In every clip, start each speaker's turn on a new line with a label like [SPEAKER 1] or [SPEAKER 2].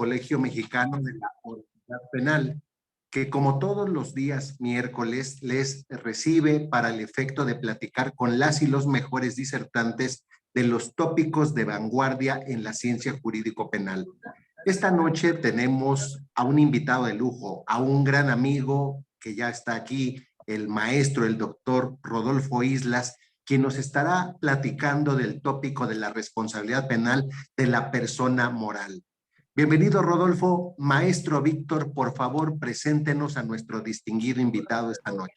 [SPEAKER 1] Colegio Mexicano de la Oralidad Penal, que como todos los días miércoles les recibe para el efecto de platicar con las y los mejores disertantes de los tópicos de vanguardia en la ciencia jurídico-penal. Esta noche tenemos a un invitado de lujo, a un gran amigo que ya está aquí, el maestro, el doctor Rodolfo Islas, quien nos estará platicando del tópico de la responsabilidad penal de la persona moral. Bienvenido, Rodolfo. Maestro Víctor, por favor, preséntenos a nuestro distinguido invitado esta noche.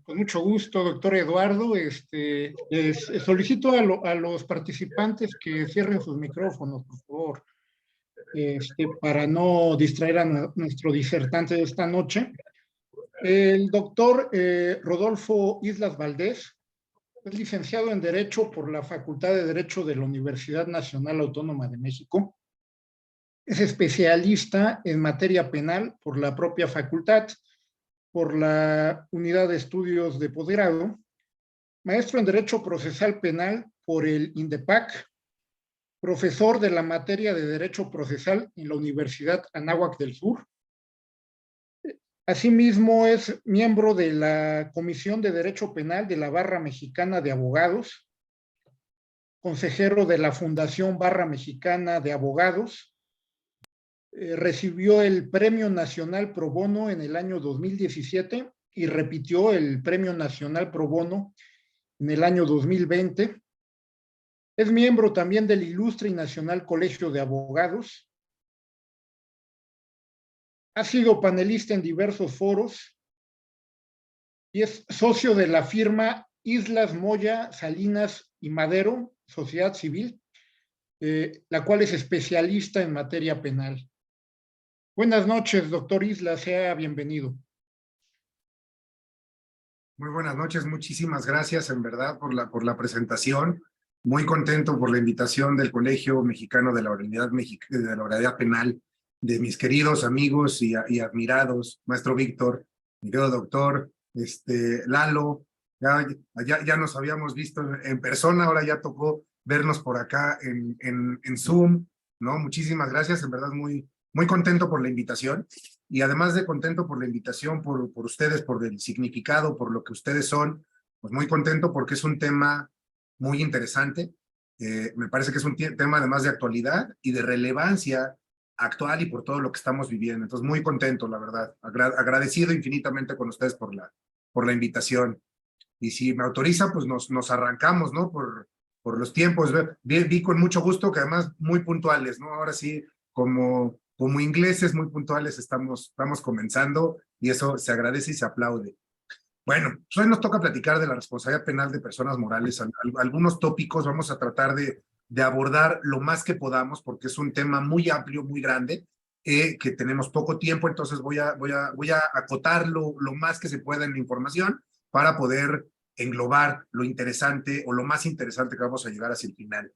[SPEAKER 2] Con mucho gusto, doctor Eduardo. Solicito a los participantes que cierren sus micrófonos, por favor, para no distraer a nuestro disertante de esta noche. El doctor Rodolfo Islas Valdés es licenciado en Derecho por la Facultad de Derecho de la Universidad Nacional Autónoma de México. Es especialista en materia penal por la propia facultad, por la Unidad de Estudios de Posgrado, maestro en Derecho Procesal Penal por el INDEPAC, profesor de la materia de Derecho Procesal en la Universidad Anáhuac del Sur. Asimismo, es miembro de la Comisión de Derecho Penal de la Barra Mexicana de Abogados, consejero de la Fundación Barra Mexicana de Abogados. Recibió el Premio Nacional Pro Bono en el año 2017 y repitió el Premio Nacional Pro Bono en el año 2020. Es miembro también del Ilustre y Nacional Colegio de Abogados. Ha sido panelista en diversos foros y es socio de la firma Islas, Moya, Salinas y Madero, Sociedad Civil, la cual es especialista en materia penal. Buenas noches, doctor Islas, sea bienvenido.
[SPEAKER 3] Muy buenas noches, muchísimas gracias en verdad por la presentación. Muy contento por la invitación del Colegio Mexicano de la Oralidad Penal, de mis queridos amigos y admirados, maestro Víctor, mi querido doctor, Lalo. Ya nos habíamos visto en persona, ahora ya tocó vernos por acá en Zoom, ¿no? Muchísimas gracias, en verdad muy contento por la invitación, y además de contento por la invitación, por ustedes, por el significado, por lo que ustedes son, pues muy contento porque es un tema muy interesante. Me parece que es un tema además de actualidad y de relevancia actual y por todo lo que estamos viviendo. Entonces, muy contento, la verdad. Agradecido infinitamente con ustedes por la invitación. Y si me autoriza, pues nos arrancamos, ¿no? Por los tiempos. Vi con mucho gusto que además muy puntuales, ¿no? Ahora sí, como ingleses muy puntuales estamos comenzando, y eso se agradece y se aplaude. Bueno, pues hoy nos toca platicar de la responsabilidad penal de personas morales. Algunos tópicos vamos a tratar de abordar lo más que podamos, porque es un tema muy amplio, muy grande, que tenemos poco tiempo, entonces voy a acotarlo lo más que se pueda en la información para poder englobar lo interesante o lo más interesante que vamos a llegar hacia el final.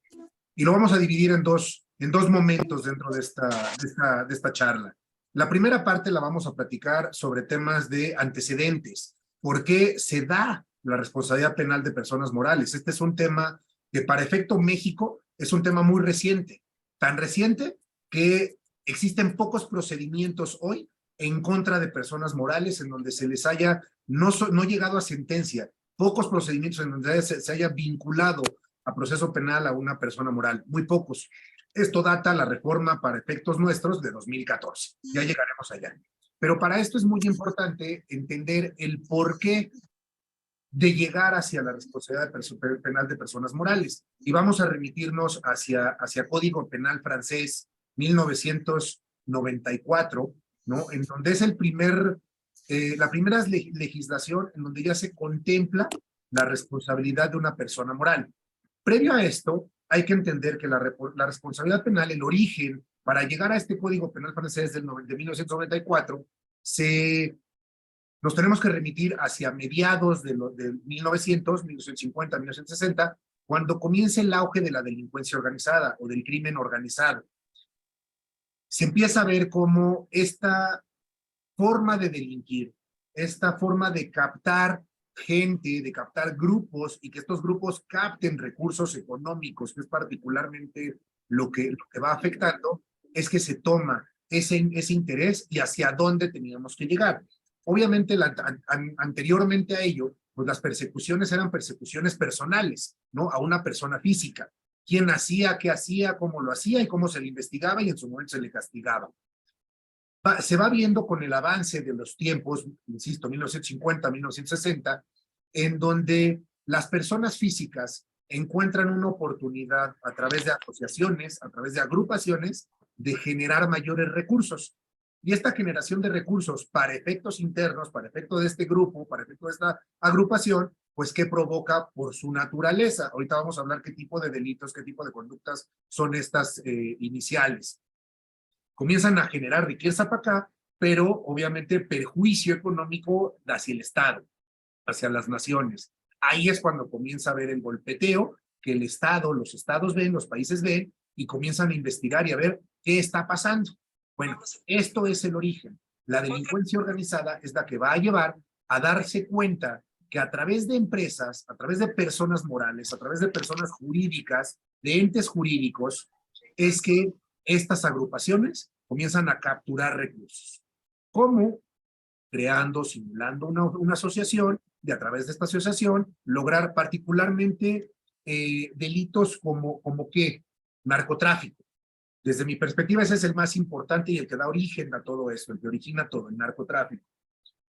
[SPEAKER 3] Y lo vamos a dividir en dos momentos dentro de esta charla. La primera parte la vamos a platicar sobre temas de antecedentes. ¿Por qué se da la responsabilidad penal de personas morales? Este es un tema que para efecto México es un tema muy reciente, tan reciente que existen pocos procedimientos hoy en contra de personas morales en donde se les haya no llegado a sentencia, pocos procedimientos en donde se haya vinculado a proceso penal a una persona moral, muy pocos. Esto data la reforma para efectos nuestros de 2014, ya llegaremos allá. Pero para esto es muy importante entender el porqué de llegar hacia la responsabilidad penal de personas morales. Y vamos a remitirnos hacia Código Penal francés 1994, ¿no? En donde es la primera legislación en donde ya se contempla la responsabilidad de una persona moral. Previo a esto, hay que entender que la responsabilidad penal, el origen para llegar a este Código Penal francés de 1994, nos tenemos que remitir hacia mediados de 1950, 1960, cuando comienza el auge de la delincuencia organizada o del crimen organizado. Se empieza a ver cómo esta forma de delinquir, esta forma de captar gente, de captar grupos y que estos grupos capten recursos económicos, que es particularmente lo que va afectando es que se toma ese interés y hacia dónde teníamos que llegar. Obviamente, anteriormente a ello, pues las persecuciones eran persecuciones personales, ¿no? A una persona física. Quién hacía, qué hacía, cómo lo hacía y cómo se le investigaba y en su momento se le castigaba. Se va viendo con el avance de los tiempos, insisto, 1950, 1960, en donde las personas físicas encuentran una oportunidad a través de asociaciones, a través de agrupaciones, de generar mayores recursos. Y esta generación de recursos para efectos internos, para efecto de este grupo, para efecto de esta agrupación, pues ¿qué provoca por su naturaleza? Ahorita vamos a hablar qué tipo de delitos, qué tipo de conductas son estas iniciales. Comienzan a generar riqueza para acá, pero obviamente perjuicio económico hacia el Estado, hacia las naciones. Ahí es cuando comienza a haber el golpeteo, que el Estado, los estados ven, los países ven, y comienzan a investigar y a ver qué está pasando. Bueno, esto es el origen. La delincuencia organizada es la que va a llevar a darse cuenta que a través de empresas, a través de personas morales, a través de personas jurídicas, de entes jurídicos, es que estas agrupaciones comienzan a capturar recursos. ¿Cómo? Creando, simulando una asociación, y a través de esta asociación lograr particularmente delitos como ¿qué? Narcotráfico. Desde mi perspectiva ese es el más importante y el que da origen a todo esto, el que origina todo, el narcotráfico.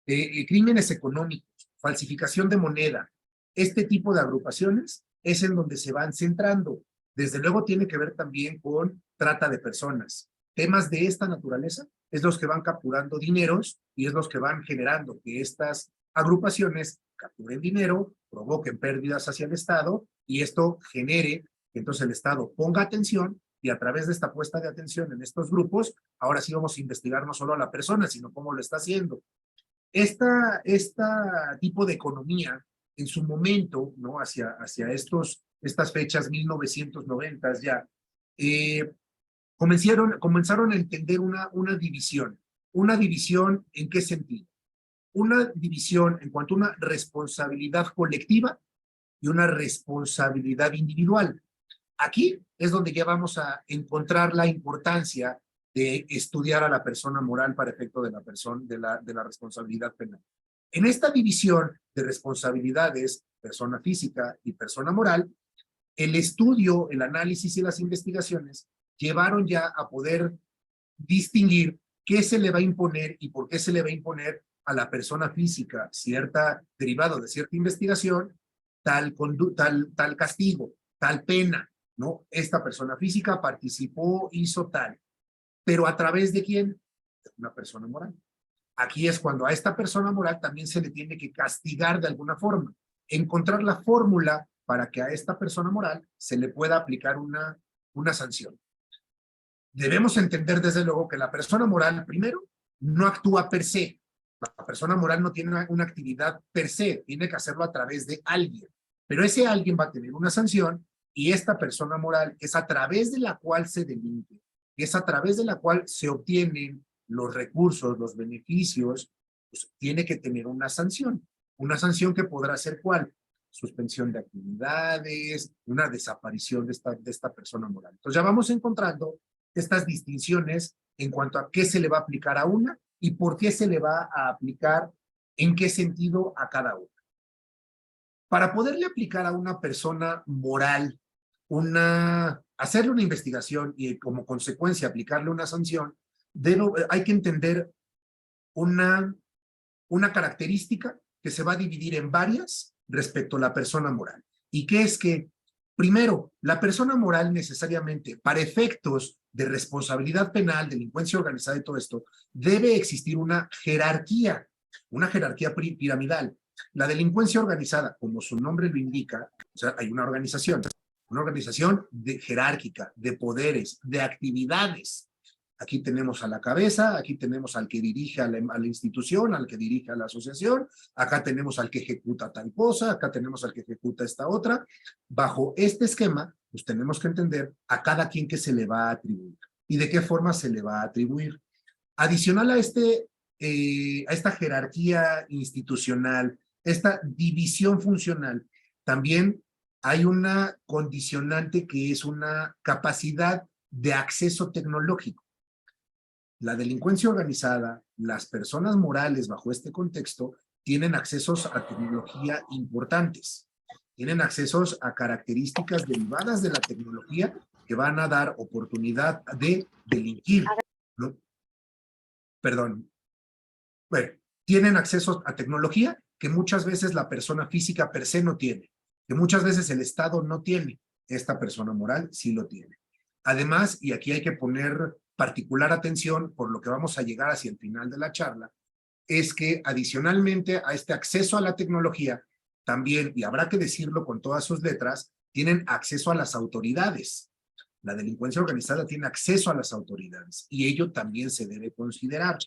[SPEAKER 3] Crímenes económicos, falsificación de moneda, este tipo de agrupaciones es en donde se van centrando. Desde luego tiene que ver también con trata de personas. Temas de esta naturaleza es los que van capturando dineros y es los que van generando que estas agrupaciones capturen dinero, provoquen pérdidas hacia el Estado y esto genere que entonces el Estado ponga atención y a través de esta puesta de atención en estos grupos, ahora sí vamos a investigar no solo a la persona, sino cómo lo está haciendo. Esta tipo de economía, en su momento, ¿no? Hacia estas fechas 1990 ya, comenzaron a entender una división. ¿Una división en qué sentido? Una división en cuanto a una responsabilidad colectiva y una responsabilidad individual. Aquí es donde ya vamos a encontrar la importancia de estudiar a la persona moral para efecto de la responsabilidad penal. En esta división de responsabilidades, persona física y persona moral, el estudio, el análisis y las investigaciones llevaron ya a poder distinguir qué se le va a imponer y por qué se le va a imponer a la persona física derivado de cierta investigación, tal castigo, tal pena, ¿no? Esta persona física participó, hizo tal. ¿Pero a través de quién? De una persona moral. Aquí es cuando a esta persona moral también se le tiene que castigar de alguna forma. Encontrar la fórmula para que a esta persona moral se le pueda aplicar una sanción. Debemos entender desde luego que la persona moral, primero, no actúa per se. La persona moral no tiene una actividad per se, tiene que hacerlo a través de alguien. Pero ese alguien va a tener una sanción y esta persona moral es a través de la cual se delinque, es a través de la cual se obtienen los recursos, los beneficios, pues tiene que tener una sanción que podrá ser ¿cuál? Suspensión de actividades, una desaparición de esta persona moral. Entonces ya vamos encontrando estas distinciones en cuanto a qué se le va a aplicar a una y por qué se le va a aplicar, en qué sentido a cada una. Para poderle aplicar a una persona moral, hacerle una investigación y como consecuencia aplicarle una sanción, hay que entender una característica que se va a dividir en varias respecto a la persona moral. Y que es que, primero, la persona moral necesariamente, para efectos de responsabilidad penal, delincuencia organizada y todo esto, debe existir una jerarquía piramidal. La delincuencia organizada, como su nombre lo indica, o sea, hay una organización jerárquica, de poderes, de actividades. Aquí tenemos a la cabeza, aquí tenemos al que dirige a la institución, al que dirige a la asociación, acá tenemos al que ejecuta tal cosa, acá tenemos al que ejecuta esta otra. Bajo este esquema, pues tenemos que entender a cada quien que se le va a atribuir y de qué forma se le va a atribuir. Adicional a esta jerarquía institucional, esta división funcional, también hay una condicionante que es una capacidad de acceso tecnológico. La delincuencia organizada, las personas morales bajo este contexto, tienen accesos a tecnología importantes. Tienen accesos a características derivadas de la tecnología que van a dar oportunidad de delinquir, ¿no? Perdón. Bueno, tienen acceso a tecnología que muchas veces la persona física per se no tiene, que muchas veces el Estado no tiene. Esta persona moral sí lo tiene. Además, y aquí hay que poner particular atención por lo que vamos a llegar hacia el final de la charla, es que adicionalmente a este acceso a la tecnología, también, y habrá que decirlo con todas sus letras, tienen acceso a las autoridades. La delincuencia organizada tiene acceso a las autoridades y ello también se debe considerar.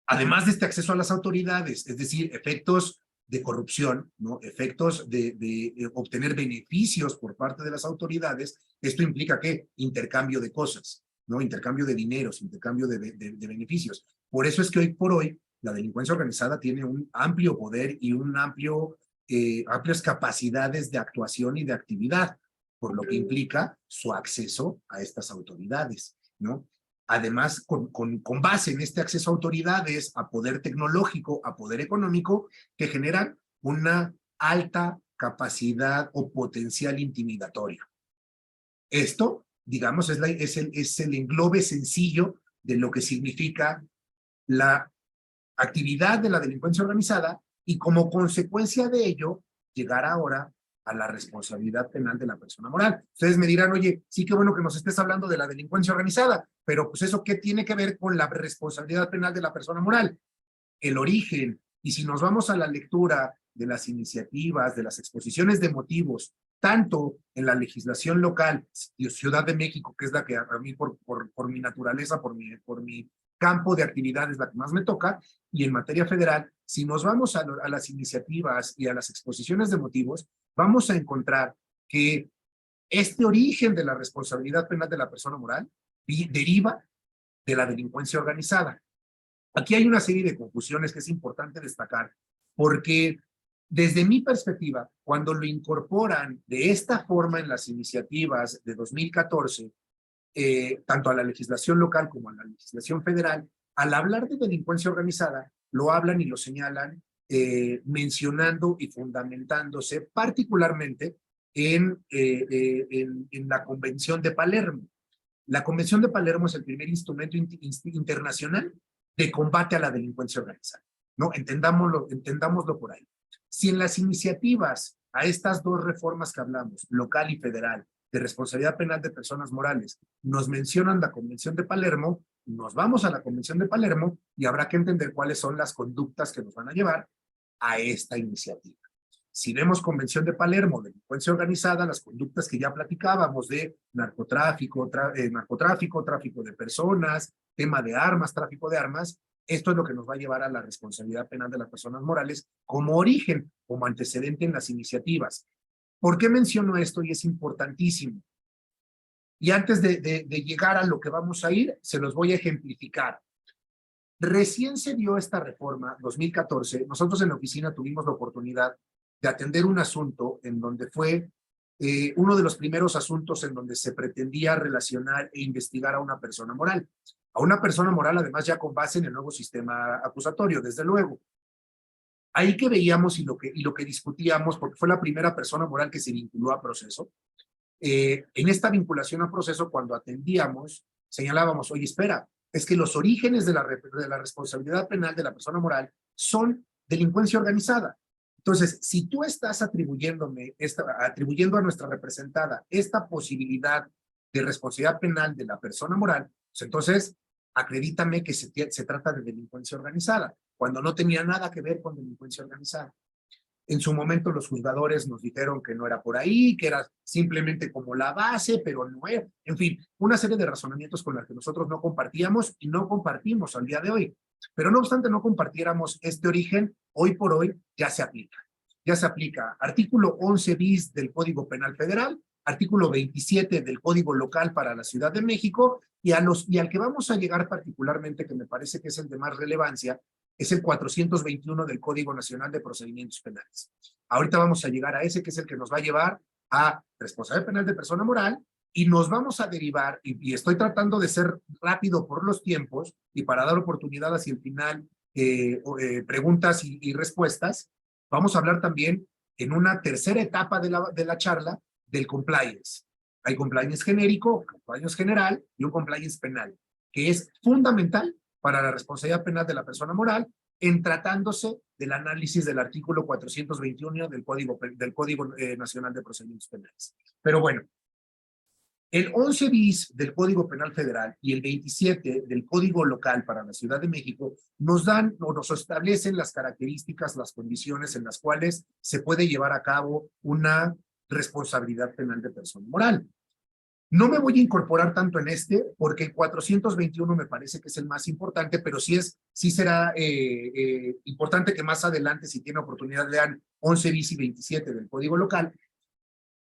[SPEAKER 3] Además de este acceso a las autoridades, es decir, efectos de corrupción, ¿no? Efectos de obtener beneficios por parte de las autoridades, esto implica que intercambio de cosas, ¿no? Intercambio de dineros, intercambio de beneficios. Por eso es que hoy por hoy la delincuencia organizada tiene un amplio poder y amplias capacidades de actuación y de actividad, por lo que implica su acceso a estas autoridades, ¿no? Además, con base en este acceso a autoridades, a poder tecnológico, a poder económico, que generan una alta capacidad o potencial intimidatorio. Esto, digamos, es el englobe sencillo de lo que significa la actividad de la delincuencia organizada y como consecuencia de ello, llegar ahora a la responsabilidad penal de la persona moral. Ustedes me dirán, oye, sí que bueno que nos estés hablando de la delincuencia organizada, pero pues eso, ¿qué tiene que ver con la responsabilidad penal de la persona moral? El origen. Y si nos vamos a la lectura de las iniciativas, de las exposiciones de motivos, tanto en la legislación local, Ciudad de México, que es la que a mí por mi naturaleza, por mi campo de actividades, la que más me toca, y en materia federal, si nos vamos a las iniciativas y a las exposiciones de motivos, vamos a encontrar que este origen de la responsabilidad penal de la persona moral deriva de la delincuencia organizada. Aquí hay una serie de confusiones que es importante destacar, porque desde mi perspectiva, cuando lo incorporan de esta forma en las iniciativas de 2014, tanto a la legislación local como a la legislación federal, al hablar de delincuencia organizada, lo hablan y lo señalan mencionando y fundamentándose particularmente en la Convención de Palermo. La Convención de Palermo es el primer instrumento internacional de combate a la delincuencia organizada, ¿no? Entendámoslo por ahí. Si en las iniciativas a estas dos reformas que hablamos, local y federal, de responsabilidad penal de personas morales, nos mencionan la Convención de Palermo, nos vamos a la Convención de Palermo y habrá que entender cuáles son las conductas que nos van a llevar a esta iniciativa. Si vemos Convención de Palermo, delincuencia organizada, las conductas que ya platicábamos de narcotráfico, tráfico de personas, tema de armas, tráfico de armas, esto es lo que nos va a llevar a la responsabilidad penal de las personas morales como origen, como antecedente en las iniciativas. ¿Por qué menciono esto? Y es importantísimo. Y antes de llegar a lo que vamos a ir, se los voy a ejemplificar. Recién se dio esta reforma, 2014, nosotros en la oficina tuvimos la oportunidad de atender un asunto en donde fue uno de los primeros asuntos en donde se pretendía relacionar e investigar a una persona moral. A una persona moral, además, ya con base en el nuevo sistema acusatorio, desde luego. Ahí que veíamos y lo que discutíamos, porque fue la primera persona moral que se vinculó a proceso, en esta vinculación a proceso, cuando atendíamos, señalábamos, oye, espera, es que los orígenes de la responsabilidad penal de la persona moral son delincuencia organizada. Entonces, si tú estás atribuyendo a nuestra representada esta posibilidad de responsabilidad penal de la persona moral, pues entonces acredítame que se trata de delincuencia organizada, cuando no tenía nada que ver con delincuencia organizada. En su momento los juzgadores nos dijeron que no era por ahí, que era simplemente como la base, pero no era. En fin, una serie de razonamientos con los que nosotros no compartíamos y no compartimos al día de hoy. Pero no obstante no compartiéramos este origen, hoy por hoy ya se aplica. Ya se aplica artículo 11 bis del Código Penal Federal, artículo 27 del Código Local para la Ciudad de México, y al que vamos a llegar particularmente, que me parece que es el de más relevancia, es el 421 del Código Nacional de Procedimientos Penales. Ahorita vamos a llegar a ese, que es el que nos va a llevar a responsabilidad penal de persona moral, y nos vamos a derivar, y estoy tratando de ser rápido por los tiempos y para dar oportunidad hacia el final, preguntas y respuestas. Vamos a hablar también en una tercera etapa de la charla del compliance. Hay compliance genérico, compliance general y un compliance penal, que es fundamental para la responsabilidad penal de la persona moral en tratándose del análisis del artículo 421 del Código Nacional de Procedimientos Penales. Pero bueno, el 11 bis del Código Penal Federal y el 27 del Código Local para la Ciudad de México nos dan o nos establecen las características, las condiciones en las cuales se puede llevar a cabo una responsabilidad penal de persona moral. No me voy a incorporar tanto en este, porque el 421 me parece que es el más importante, pero sí será importante que más adelante, si tiene oportunidad, lean 11 bis y 27 del Código Local,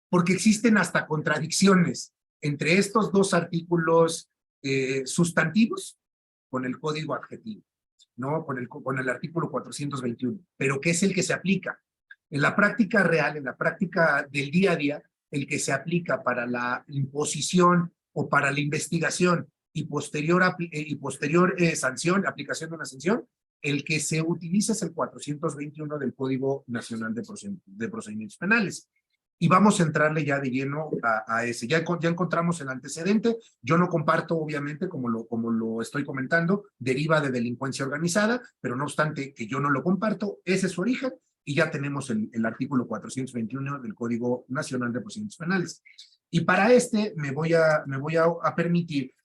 [SPEAKER 3] porque existen hasta contradicciones entre estos dos artículos sustantivos con el código adjetivo, ¿no? Con el artículo 421, pero que es el que se aplica. En la práctica real, en la práctica del día a día, el que se aplica para la imposición o para la investigación y posterior sanción, aplicación de una sanción, el que se utiliza es el 421 del Código Nacional de Procedimientos Penales. Y vamos a entrarle ya de lleno a ese. Ya encontramos el antecedente. Yo no comparto, obviamente, como lo estoy comentando, deriva de delincuencia organizada, pero no obstante que yo no lo comparto, ese es su origen, y ya tenemos el artículo 421 del Código Nacional de Procedimientos Penales. Y para este me voy a permitir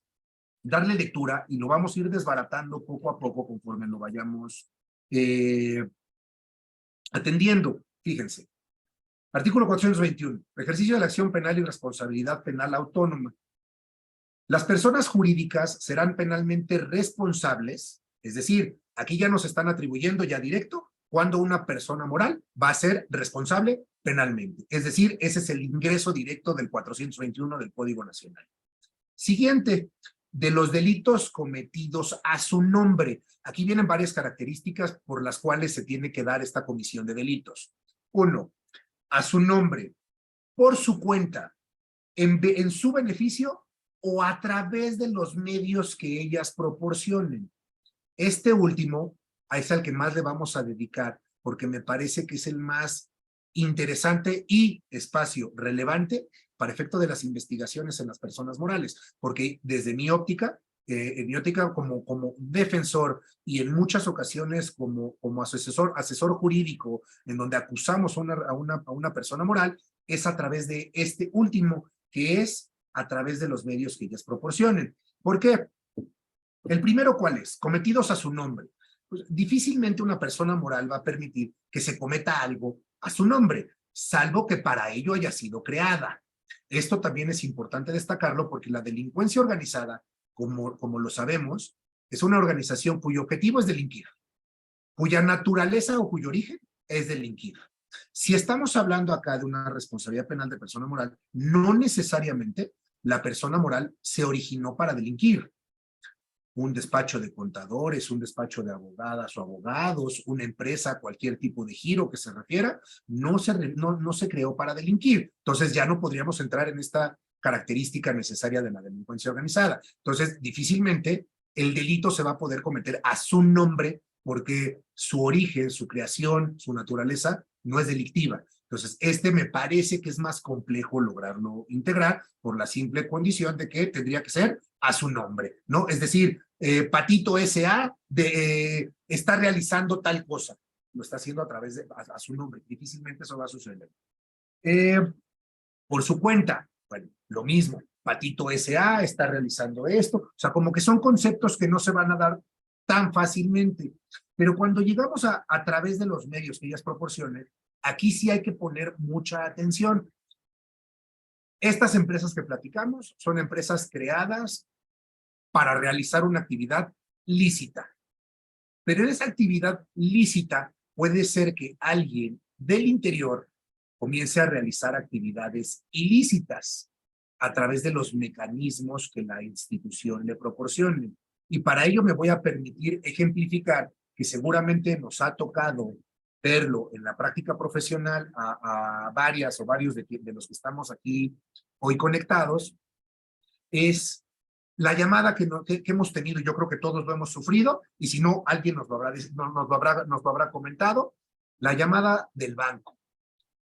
[SPEAKER 3] darle lectura, y lo vamos a ir desbaratando poco a poco conforme lo vayamos atendiendo. Fíjense. Artículo 421. Ejercicio de la acción penal y responsabilidad penal autónoma. Las personas jurídicas serán penalmente responsables, es decir, aquí ya nos están atribuyendo ya directo cuando una persona moral va a ser responsable penalmente. Es decir, ese es el ingreso directo del 421 del Código Nacional. Siguiente, de los delitos cometidos a su nombre. Aquí vienen varias características por las cuales se tiene que dar esta comisión de delitos. 1. A su nombre, por su cuenta, en su beneficio o a través de los medios que ellas proporcionen. Este último es al que más le vamos a dedicar, porque me parece que es el más interesante y espacio relevante para efecto de las investigaciones en las personas morales, porque desde mi óptica, como defensor y en muchas ocasiones como asesor jurídico, en donde acusamos a una persona moral, es a través de este último, que es a través de los medios que ellas proporcionen. ¿Por qué? El primero, ¿cuál es? Cometidos a su nombre. Pues, difícilmente una persona moral va a permitir que se cometa algo a su nombre, salvo que para ello haya sido creada. Esto también es importante destacarlo, porque la delincuencia organizada, como lo sabemos, es una organización cuyo objetivo es delinquir, cuya naturaleza o cuyo origen es delinquir. Si estamos hablando acá de una responsabilidad penal de persona moral, no necesariamente la persona moral se originó para delinquir. Un despacho de contadores, un despacho de abogadas o abogados, una empresa, cualquier tipo de giro que se refiera, no se creó para delinquir. Entonces ya no podríamos entrar en esta característica necesaria de la delincuencia organizada. Entonces, difícilmente el delito se va a poder cometer a su nombre, porque su origen, su creación, su naturaleza no es delictiva. Entonces, me parece que es más complejo lograrlo integrar por la simple condición de que tendría que ser a su nombre, ¿no? Es decir, Patito S.A. Está realizando tal cosa. Lo está haciendo a través de a su nombre. Difícilmente eso va a suceder. Por su cuenta, bueno, lo mismo. Patito S.A. está realizando esto. O sea, como que son conceptos que no se van a dar tan fácilmente. Pero cuando llegamos a través de los medios que ellas proporcionen, aquí sí hay que poner mucha atención. Estas empresas que platicamos son empresas creadas para realizar una actividad lícita. Pero en esa actividad lícita puede ser que alguien del interior comience a realizar actividades ilícitas a través de los mecanismos que la institución le proporcione. Y para ello me voy a permitir ejemplificar que seguramente nos ha tocado verlo en la práctica profesional a varias o varios de los que estamos aquí hoy conectados, es la llamada que hemos tenido. Yo creo que todos lo hemos sufrido, y si no, alguien nos lo habrá comentado, la llamada del banco,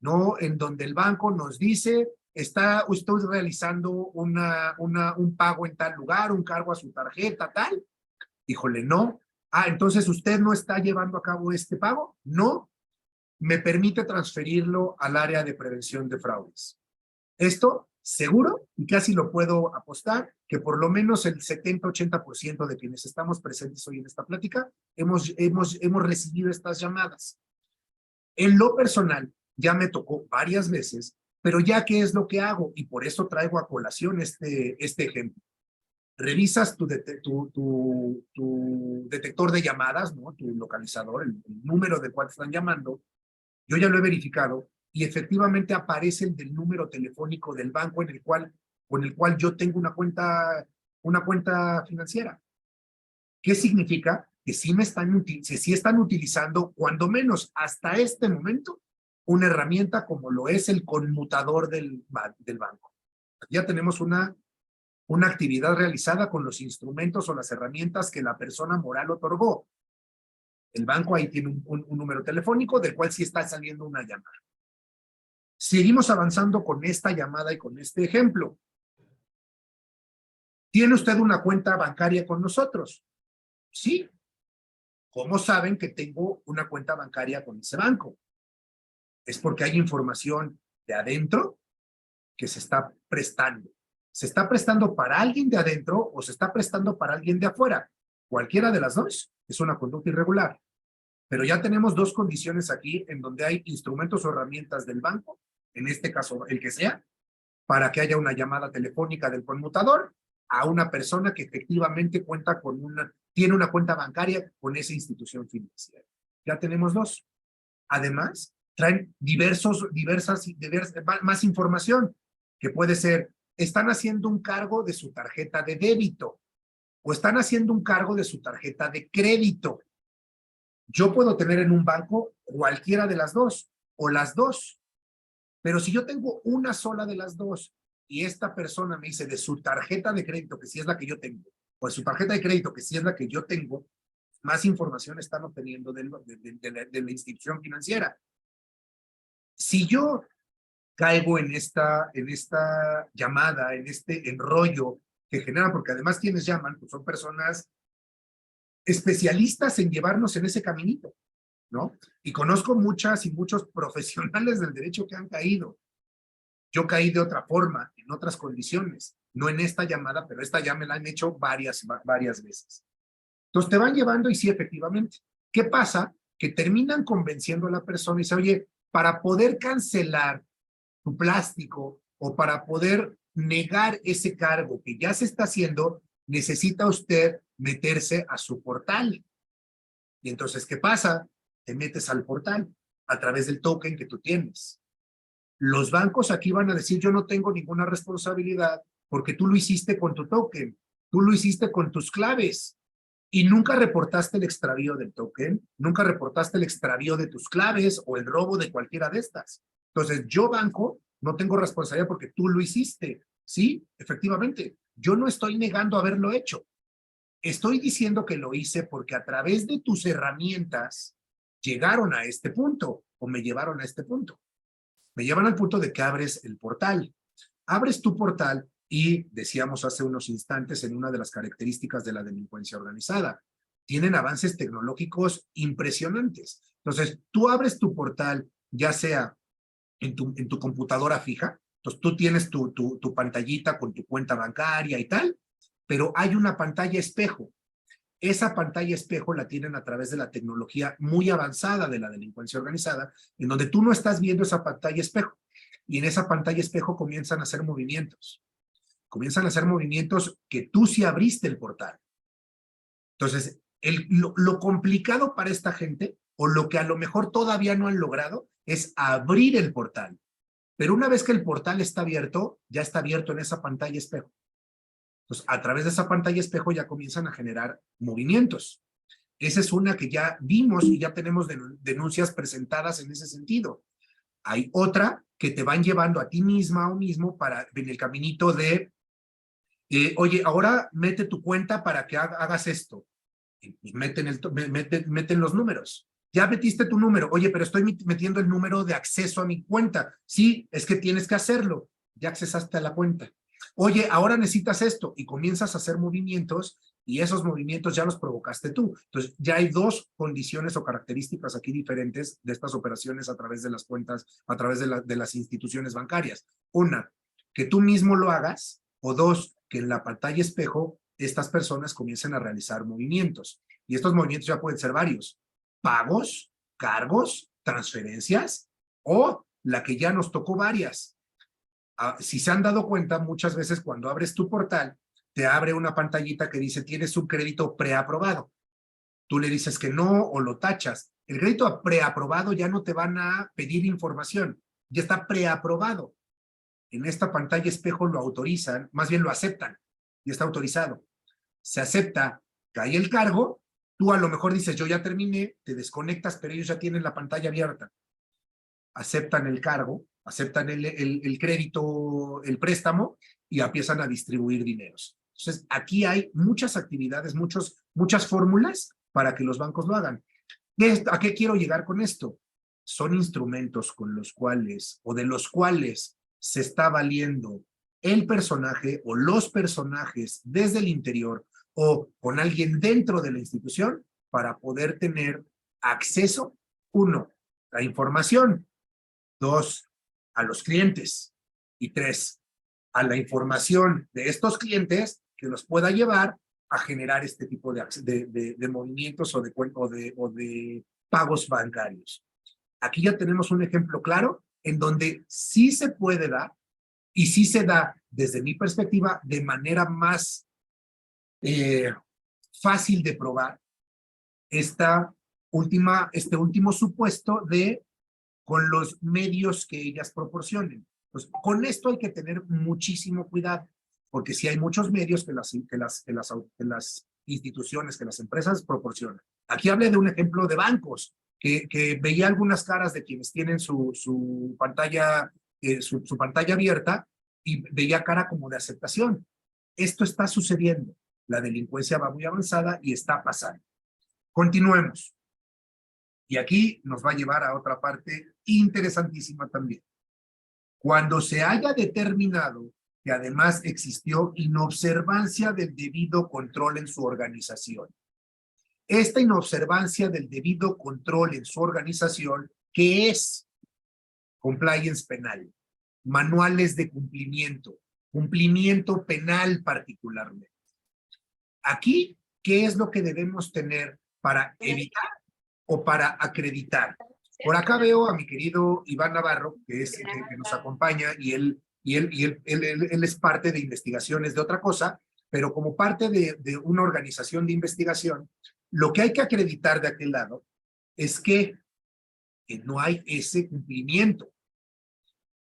[SPEAKER 3] ¿no? En donde el banco nos dice, está usted realizando un pago en tal lugar, un cargo a su tarjeta, tal. Híjole, no. Ah, entonces usted no está llevando a cabo este pago. No, me permite transferirlo al área de prevención de fraudes. Esto, seguro, y casi lo puedo apostar, que por lo menos el 70-80% de quienes estamos presentes hoy en esta plática hemos recibido estas llamadas. En lo personal, ya me tocó varias veces, pero ya qué es lo que hago, y por eso traigo a colación este ejemplo. Revisas tu detector de llamadas, ¿no? Tu localizador, el número del cual te están llamando. Yo ya lo he verificado y efectivamente aparece el del número telefónico del banco con el cual yo tengo una cuenta financiera. ¿Qué significa? Que sí están utilizando, cuando menos hasta este momento, una herramienta como lo es el conmutador del banco. Ya tenemos una actividad realizada con los instrumentos o las herramientas que la persona moral otorgó. El banco ahí tiene un número telefónico del cual sí está saliendo una llamada. Seguimos avanzando con esta llamada y con este ejemplo. ¿Tiene usted una cuenta bancaria con nosotros? Sí. ¿Cómo saben que tengo una cuenta bancaria con ese banco? Es porque hay información de adentro que se está prestando. ¿Se está prestando para alguien de adentro o se está prestando para alguien de afuera? Cualquiera de las dos es una conducta irregular. Pero ya tenemos dos condiciones aquí en donde hay instrumentos o herramientas del banco, en este caso el que sea, para que haya una llamada telefónica del conmutador a una persona que efectivamente tiene una cuenta bancaria con esa institución financiera. Ya tenemos dos. Además, traen más información, que puede ser, están haciendo un cargo de su tarjeta de débito o están haciendo un cargo de su tarjeta de crédito. Yo puedo tener en un banco cualquiera de las dos o las dos, pero si yo tengo una sola de las dos y esta persona me dice de su tarjeta de crédito, que sí es la que yo tengo, o de su tarjeta de crédito, que sí es la que yo tengo, más información están obteniendo de la institución financiera. Si yo caigo en esta llamada, en este enrollo que generan, porque además quienes llaman pues son personas especialistas en llevarnos en ese caminito, ¿no? Y conozco muchas y muchos profesionales del derecho que han caído. Yo caí de otra forma, en otras condiciones, no en esta llamada, pero esta ya me la han hecho varias veces. Entonces te van llevando y sí, efectivamente. ¿Qué pasa? Que terminan convenciendo a la persona y dice, oye, para poder cancelar tu plástico o para poder negar ese cargo que ya se está haciendo, necesita usted meterse a su portal. Y entonces, ¿qué pasa? Te metes al portal a través del token que tú tienes. Los bancos aquí van a decir, yo no tengo ninguna responsabilidad porque tú lo hiciste con tu token, tú lo hiciste con tus claves y nunca reportaste el extravío del token, nunca reportaste el extravío de tus claves o el robo de cualquiera de estas. Entonces, yo banco no tengo responsabilidad porque tú lo hiciste. Sí, efectivamente, yo no estoy negando haberlo hecho. Estoy diciendo que lo hice porque a través de tus herramientas llegaron a este punto o me llevaron a este punto. Me llevan al punto de que abres el portal. Abres tu portal y decíamos hace unos instantes en una de las características de la delincuencia organizada. Tienen avances tecnológicos impresionantes. Entonces, tú abres tu portal, ya sea en tu computadora fija, entonces tú tienes tu pantallita con tu cuenta bancaria y tal, pero hay una pantalla espejo. Esa pantalla espejo la tienen a través de la tecnología muy avanzada de la delincuencia organizada, en donde tú no estás viendo esa pantalla espejo. Y en esa pantalla espejo comienzan a hacer movimientos. Comienzan a hacer movimientos que tú sí abriste el portal. Entonces, lo complicado para esta gente, o lo que a lo mejor todavía no han logrado, es abrir el portal. Pero una vez que el portal está abierto, ya está abierto en esa pantalla espejo. Entonces, a través de esa pantalla espejo ya comienzan a generar movimientos. Esa es una que ya vimos y ya tenemos denuncias presentadas en ese sentido. Hay otra que te van llevando a ti misma o mismo en el caminito de, oye, ahora mete tu cuenta para que hagas esto. Y meten los números. Ya metiste tu número. Oye, pero estoy metiendo el número de acceso a mi cuenta. Sí, es que tienes que hacerlo. Ya accesaste a la cuenta. Oye, ahora necesitas esto. Y comienzas a hacer movimientos y esos movimientos ya los provocaste tú. Entonces, ya hay dos condiciones o características aquí diferentes de estas operaciones a través de las cuentas, a través de las instituciones bancarias. Una, que tú mismo lo hagas, o dos, que en la pantalla espejo estas personas comiencen a realizar movimientos. Y estos movimientos ya pueden ser varios. Pagos, cargos, transferencias, o la que ya nos tocó varias. Si se han dado cuenta, muchas veces cuando abres tu portal, te abre una pantallita que dice tienes un crédito preaprobado. Tú le dices que no o lo tachas. El crédito preaprobado ya no te van a pedir información, ya está preaprobado. En esta pantalla espejo lo autorizan, más bien lo aceptan, y está autorizado. Se acepta, cae el cargo, tú a lo mejor dices yo ya terminé, te desconectas, pero ellos ya tienen la pantalla abierta. Aceptan el cargo, aceptan el crédito, el préstamo, y empiezan a distribuir dineros. Entonces, aquí hay muchas actividades, muchas fórmulas para que los bancos lo hagan. ¿A qué quiero llegar con esto? Son instrumentos con los cuales, o de los cuales se está valiendo el personaje o los personajes desde el interior o con alguien dentro de la institución para poder tener acceso, uno, a información, dos, a los clientes, y tres, a la información de estos clientes que los pueda llevar a generar este tipo de movimientos o de pagos bancarios. Aquí ya tenemos un ejemplo claro en donde sí se puede dar y sí se da, desde mi perspectiva, de manera más fácil de probar este último supuesto de con los medios que ellas proporcionen. Pues, con esto hay que tener muchísimo cuidado, porque sí hay muchos medios que las instituciones, que las empresas proporcionan. Aquí hablé de un ejemplo de bancos, que veía algunas caras de quienes tienen su pantalla abierta y veía cara como de aceptación. Esto está sucediendo. La delincuencia va muy avanzada y está pasando. Continuemos. Y aquí nos va a llevar a otra parte interesantísima también. Cuando se haya determinado que además existió inobservancia del debido control en su organización. Esta inobservancia del debido control en su organización, ¿qué es? Compliance penal, manuales de cumplimiento penal particularmente. Aquí, ¿qué es lo que debemos tener para evitar o para acreditar? Por acá veo a mi querido Iván Navarro, que nos acompaña, y él es parte de investigaciones de otra cosa, pero como parte de una organización de investigación, lo que hay que acreditar de aquel lado es que no hay ese cumplimiento,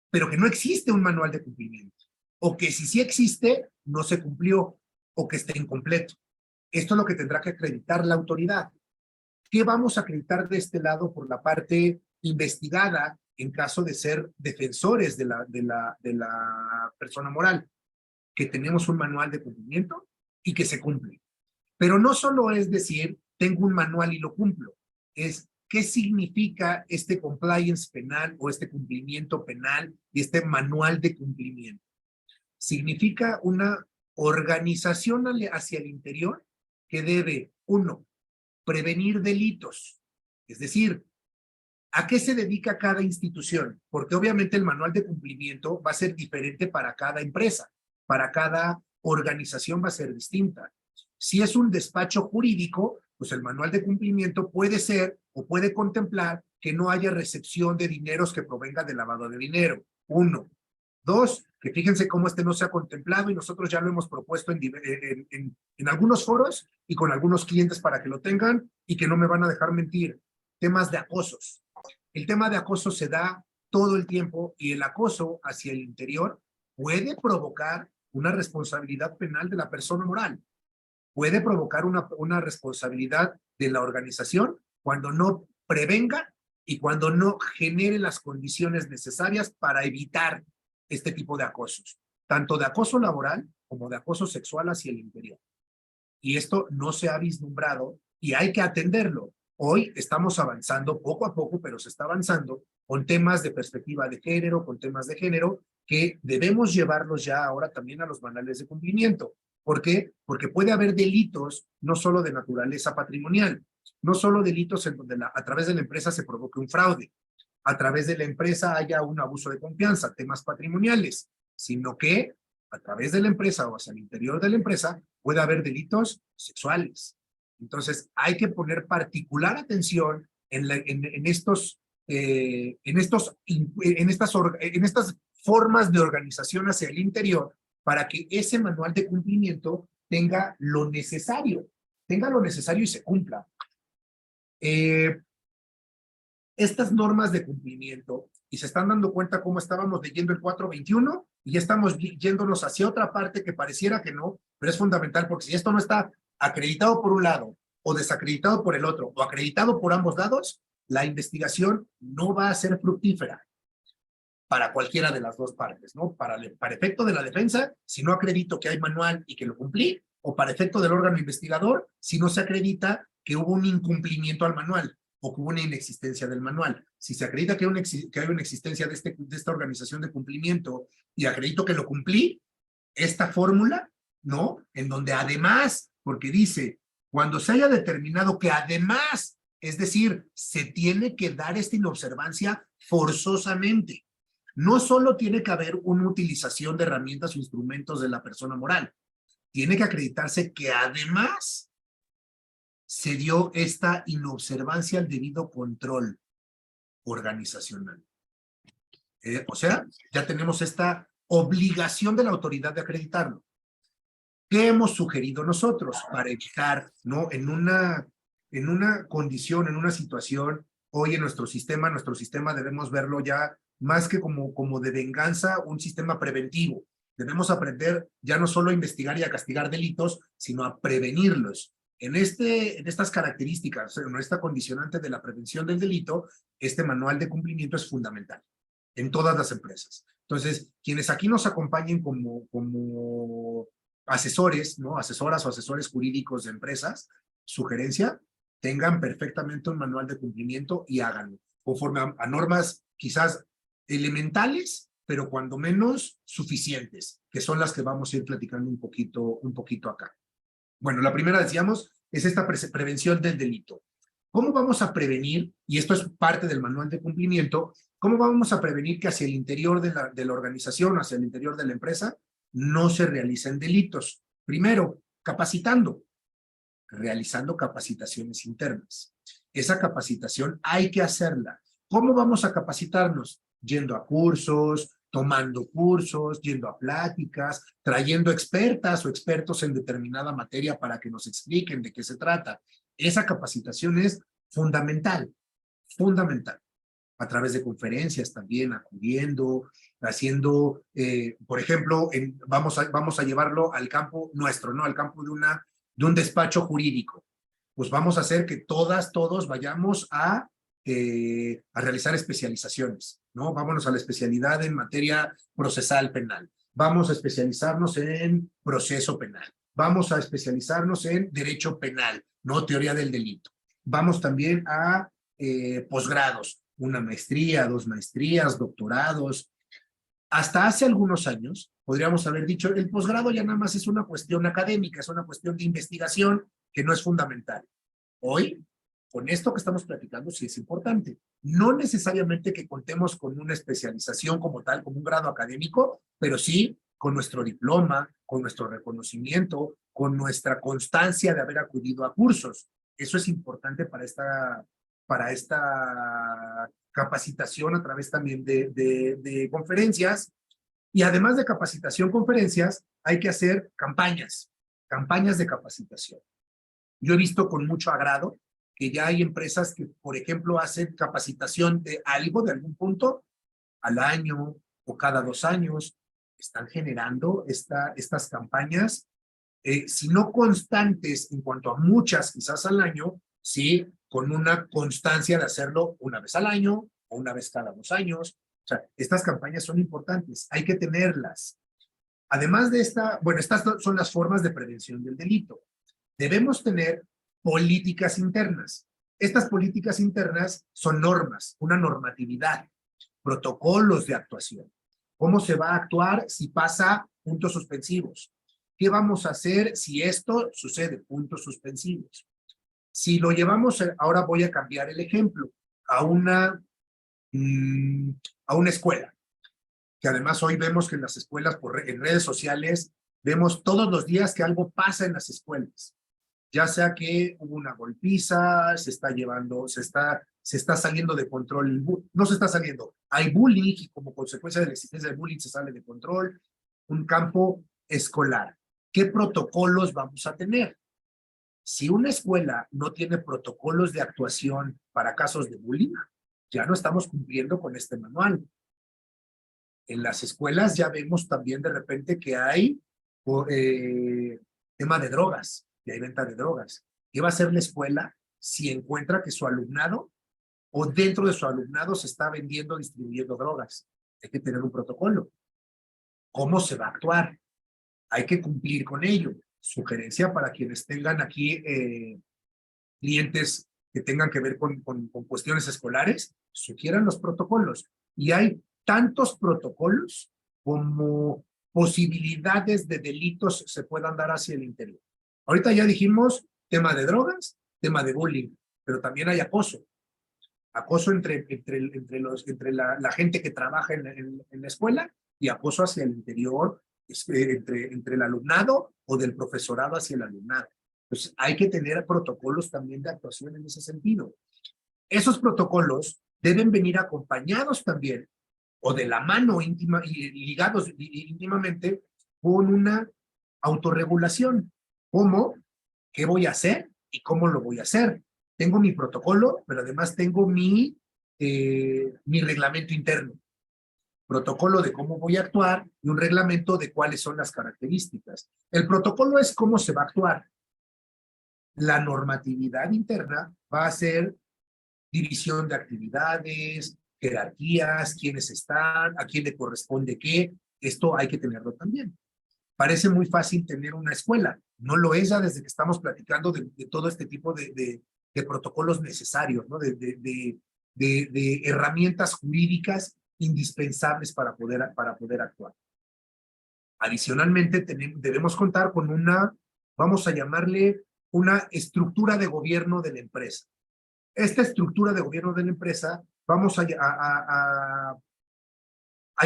[SPEAKER 3] pero que no existe un manual de cumplimiento, o que si sí existe, no se cumplió, o que esté incompleto. Esto es lo que tendrá que acreditar la autoridad. ¿Qué vamos a acreditar de este lado por la parte investigada en caso de ser defensores de la persona moral? Que tenemos un manual de cumplimiento y que se cumple. Pero no solo es decir, tengo un manual y lo cumplo, es qué significa este compliance penal o este cumplimiento penal y este manual de cumplimiento. Significa una organización hacia el interior que debe, uno, prevenir delitos. Es decir, ¿a qué se dedica cada institución? Porque obviamente el manual de cumplimiento va a ser diferente para cada empresa, para cada organización va a ser distinta. Si es un despacho jurídico, pues el manual de cumplimiento puede ser o puede contemplar que no haya recepción de dineros que provenga de lavado de dinero. Uno. Dos, que fíjense cómo no se ha contemplado y nosotros ya lo hemos propuesto en algunos foros y con algunos clientes para que lo tengan y que no me van a dejar mentir. Temas de acosos. El tema de acoso se da todo el tiempo y el acoso hacia el interior puede provocar una responsabilidad penal de la persona moral. puede provocar una responsabilidad de la organización cuando no prevenga y cuando no genere las condiciones necesarias para evitar este tipo de acosos, tanto de acoso laboral como de acoso sexual hacia el interior. Y esto no se ha vislumbrado y hay que atenderlo. Hoy estamos avanzando poco a poco, pero se está avanzando con temas de perspectiva de género, con temas de género, que debemos llevarlos ya ahora también a los manuales de cumplimiento. ¿Por qué? Porque puede haber delitos no solo de naturaleza patrimonial, no solo delitos en donde a través de la empresa se provoque un fraude, a través de la empresa haya un abuso de confianza, temas patrimoniales, sino que a través de la empresa o hacia el interior de la empresa puede haber delitos sexuales. Entonces hay que poner particular atención en estas formas de organización hacia el interior para que ese manual de cumplimiento tenga lo necesario y se cumpla. Estas normas de cumplimiento, y se están dando cuenta cómo estábamos leyendo el 421 y ya estamos yéndonos hacia otra parte que pareciera que no, pero es fundamental porque si esto no está acreditado por un lado o desacreditado por el otro o acreditado por ambos lados, la investigación no va a ser fructífera para cualquiera de las dos partes, ¿no? Para efecto de la defensa, si no acredito que hay manual y que lo cumplí, o para efecto del órgano investigador, si no se acredita que hubo un incumplimiento al manual o que hubo una inexistencia del manual. Si se acredita que hay una existencia de esta organización de cumplimiento y acredito que lo cumplí, esta fórmula, ¿no? En donde además, porque dice, cuando se haya determinado que además, es decir, se tiene que dar esta inobservancia forzosamente. No solo tiene que haber una utilización de herramientas o instrumentos de la persona moral, tiene que acreditarse que además se dio esta inobservancia al debido control organizacional. O sea, ya tenemos esta obligación de la autoridad de acreditarlo. ¿Qué hemos sugerido nosotros para evitar, ¿no? En una condición, en una situación, hoy en nuestro sistema debemos verlo ya más que como de venganza, un sistema preventivo. Debemos aprender ya no solo a investigar y a castigar delitos, sino a prevenirlos. En estas características, en esta condicionante de la prevención del delito, este manual de cumplimiento es fundamental en todas las empresas. Entonces, quienes aquí nos acompañen como asesores, ¿no? Asesoras o asesores jurídicos de empresas, sugerencia, tengan perfectamente un manual de cumplimiento y háganlo, conforme a normas quizás elementales, pero cuando menos suficientes, que son las que vamos a ir platicando un poquito acá. Bueno, la primera, decíamos, es esta prevención del delito. ¿Cómo vamos a prevenir? Y esto es parte del manual de cumplimiento. ¿Cómo vamos a prevenir que hacia el interior de la organización, hacia el interior de la empresa, no se realicen delitos? Primero, capacitando, realizando capacitaciones internas. Esa capacitación hay que hacerla. ¿Cómo vamos a capacitarnos? Yendo a cursos, tomando cursos, yendo a pláticas, trayendo expertas o expertos en determinada materia para que nos expliquen de qué se trata. Esa capacitación es fundamental, fundamental. A través de conferencias también, acudiendo, haciendo, por ejemplo, vamos a llevarlo al campo nuestro, ¿no? Al campo de un despacho jurídico. Pues vamos a hacer que todos vayamos a realizar especializaciones, ¿no? Vámonos a la especialidad en materia procesal penal. Vamos a especializarnos en proceso penal. Vamos a especializarnos en derecho penal, no teoría del delito. Vamos también a posgrados, una maestría, 2 maestrías, doctorados. Hasta hace algunos años, podríamos haber dicho, el posgrado ya nada más es una cuestión académica, es una cuestión de investigación que no es fundamental. Hoy, con esto que estamos platicando, sí es importante. No necesariamente que contemos con una especialización como tal, como un grado académico, pero sí con nuestro diploma, con nuestro reconocimiento, con nuestra constancia de haber acudido a cursos. Eso es importante para esta capacitación a través también de conferencias. Y además de capacitación, conferencias, hay que hacer campañas de capacitación. Yo he visto con mucho agrado que ya hay empresas que, por ejemplo, hacen capacitación de algo, de algún punto, al año o cada 2 años. Están generando estas campañas si no constantes en cuanto a muchas, quizás al año, sí, con una constancia de hacerlo una vez al año o una vez cada 2 años. O sea, estas campañas son importantes, hay que tenerlas. Además de bueno, estas son las formas de prevención del delito. Debemos tener políticas internas. Estas políticas internas son normas, una normatividad, protocolos de actuación. ¿Cómo se va a actuar si pasa puntos suspensivos? ¿Qué vamos a hacer si esto sucede? Puntos suspensivos. Si lo llevamos, ahora voy a cambiar el ejemplo, a una escuela, que además hoy vemos que en las escuelas, en redes sociales, vemos todos los días que algo pasa en las escuelas. Ya sea que hubo una golpiza, se está saliendo de control, no se está saliendo, hay bullying y como consecuencia de la existencia de bullying se sale de control, un campo escolar. ¿Qué protocolos vamos a tener? Si una escuela no tiene protocolos de actuación para casos de bullying, ya no estamos cumpliendo con este manual. En las escuelas ya vemos también de repente que hay tema de drogas, que hay venta de drogas. ¿Qué va a hacer la escuela si encuentra que su alumnado o dentro de su alumnado se está vendiendo, distribuyendo drogas? Hay que tener un protocolo. ¿Cómo se va a actuar? Hay que cumplir con ello. Sugerencia para quienes tengan aquí clientes que tengan que ver con cuestiones escolares, sugieran los protocolos. Y hay tantos protocolos como posibilidades de delitos se puedan dar hacia el interior. Ahorita ya dijimos tema de drogas, tema de bullying, pero también hay acoso. Acoso entre la gente que trabaja en la escuela y acoso hacia el interior, entre el alumnado o del profesorado hacia el alumnado. Pues hay que tener protocolos también de actuación en ese sentido. Esos protocolos deben venir acompañados también o de la mano íntima y ligados íntimamente con una autorregulación. ¿Cómo? ¿Qué voy a hacer? ¿Y cómo lo voy a hacer? Tengo mi protocolo, pero además tengo mi reglamento interno. Protocolo de cómo voy a actuar y un reglamento de cuáles son las características. El protocolo es cómo se va a actuar. La normatividad interna va a ser división de actividades, jerarquías, quiénes están, a quién le corresponde qué. Esto hay que tenerlo también. Parece muy fácil tener una escuela. No lo es ya desde que estamos platicando de todo este tipo de protocolos necesarios, ¿no? de herramientas jurídicas indispensables para poder actuar. Adicionalmente, debemos contar con vamos a llamarle una estructura de gobierno de la empresa. Esta estructura de gobierno de la empresa, vamos a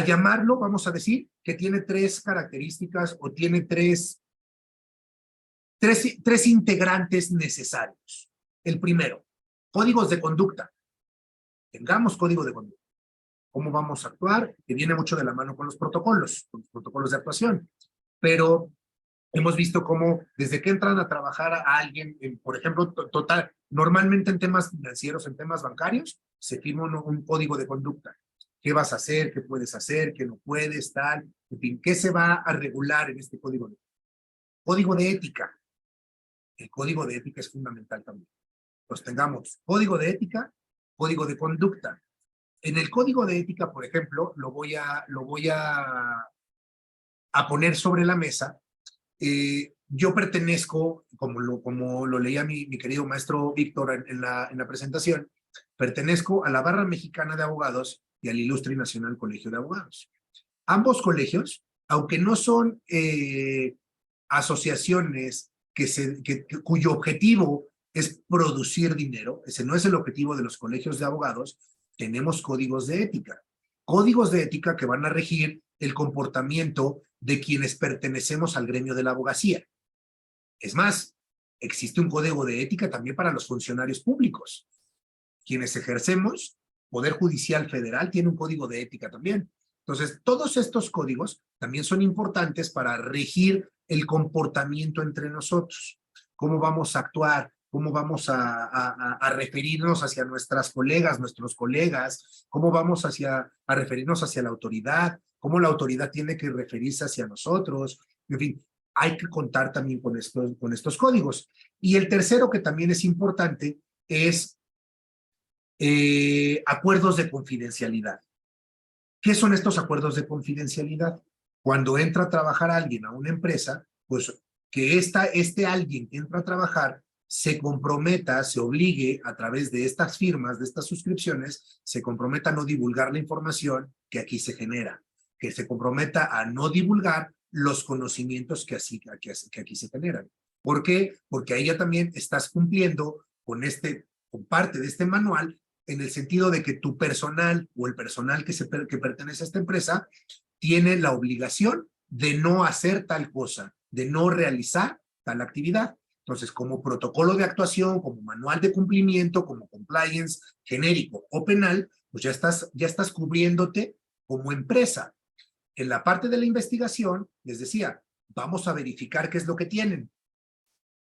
[SPEAKER 3] llamarlo, vamos a decir, que tiene 3 características o tiene tres integrantes necesarios. El primero, códigos de conducta. Tengamos código de conducta. ¿Cómo vamos a actuar? Que viene mucho de la mano con los protocolos de actuación. Pero hemos visto cómo desde que entran a trabajar a alguien, por ejemplo, normalmente en temas financieros, en temas bancarios, se firma un código de conducta. ¿Qué vas a hacer? ¿Qué puedes hacer? ¿Qué no puedes? Tal. En fin, ¿qué se va a regular en este código de conducta? Código de ética. El código de ética es fundamental también. Pues tengamos código de ética, código de conducta. En el código de ética, por ejemplo, lo voy a poner sobre la mesa. Yo pertenezco, como lo leía mi querido maestro Víctor en la presentación, pertenezco a la Barra Mexicana de Abogados y al Ilustre y Nacional Colegio de Abogados. Ambos colegios, aunque no son asociaciones cuyo objetivo es producir dinero, ese no es el objetivo de los colegios de abogados, tenemos códigos de ética. Códigos de ética que van a regir el comportamiento de quienes pertenecemos al gremio de la abogacía. Es más, existe un código de ética también para los funcionarios públicos. Quienes ejercemos, Poder Judicial Federal tiene un código de ética también. Entonces, todos estos códigos también son importantes para regir el comportamiento entre nosotros. Cómo vamos a actuar, cómo vamos a referirnos hacia nuestros colegas, cómo vamos a referirnos hacia la autoridad, cómo la autoridad tiene que referirse hacia nosotros. En fin, hay que contar también con estos códigos. Y el tercero, que también es importante, es acuerdos de confidencialidad. ¿Qué son estos acuerdos de confidencialidad? Cuando entra a trabajar alguien a una empresa, pues que este alguien que entra a trabajar se comprometa, se obligue a través de estas firmas, de estas suscripciones, se comprometa a no divulgar la información que aquí se genera, que se comprometa a no divulgar los conocimientos que aquí se generan. ¿Por qué? Porque ahí ya también estás cumpliendo con parte de este manual, en el sentido de que tu personal o el personal que pertenece a esta empresa tiene la obligación de no hacer tal cosa, de no realizar tal actividad. Entonces, como protocolo de actuación, como manual de cumplimiento, como compliance genérico o penal, pues ya estás cubriéndote como empresa. En la parte de la investigación, les decía, vamos a verificar qué es lo que tienen.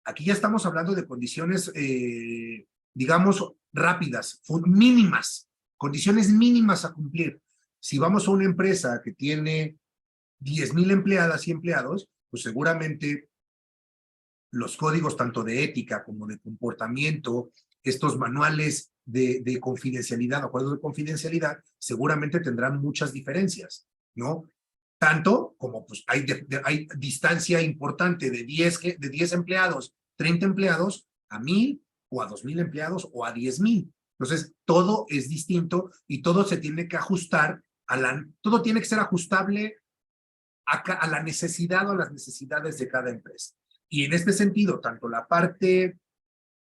[SPEAKER 3] Aquí ya estamos hablando de condiciones, digamos, rápidas, mínimas, condiciones mínimas a cumplir. Si vamos a una empresa que tiene 10,000 empleadas y empleados, pues seguramente los códigos tanto de ética como de comportamiento, estos manuales de confidencialidad, acuerdos de confidencialidad, seguramente tendrán muchas diferencias, ¿no? Tanto como pues hay distancia importante de 10 empleados, 30 empleados, a 1,000 o a 2,000 empleados o a 10,000. Entonces, todo es distinto y todo se tiene que ajustar, todo tiene que ser ajustable a la necesidad o a las necesidades de cada empresa. Y en este sentido, tanto la parte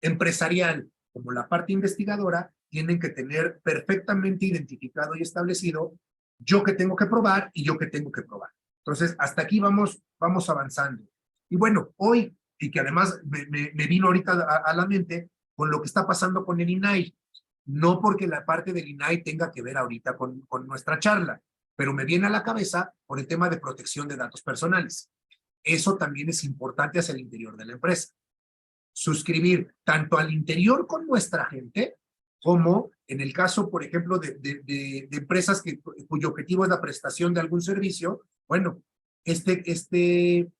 [SPEAKER 3] empresarial como la parte investigadora tienen que tener perfectamente identificado y establecido yo que tengo que probar y yo que tengo que probar. Entonces, hasta aquí vamos avanzando. Y bueno, hoy, y que además me vino ahorita a la mente con lo que está pasando con el INAI, no porque la parte del INAI tenga que ver ahorita con nuestra charla, pero me viene a la cabeza por el tema de protección de datos personales. Eso también es importante hacia el interior de la empresa. Suscribir tanto al interior con nuestra gente, como en el caso, por ejemplo, de empresas cuyo objetivo es la prestación de algún servicio, bueno, este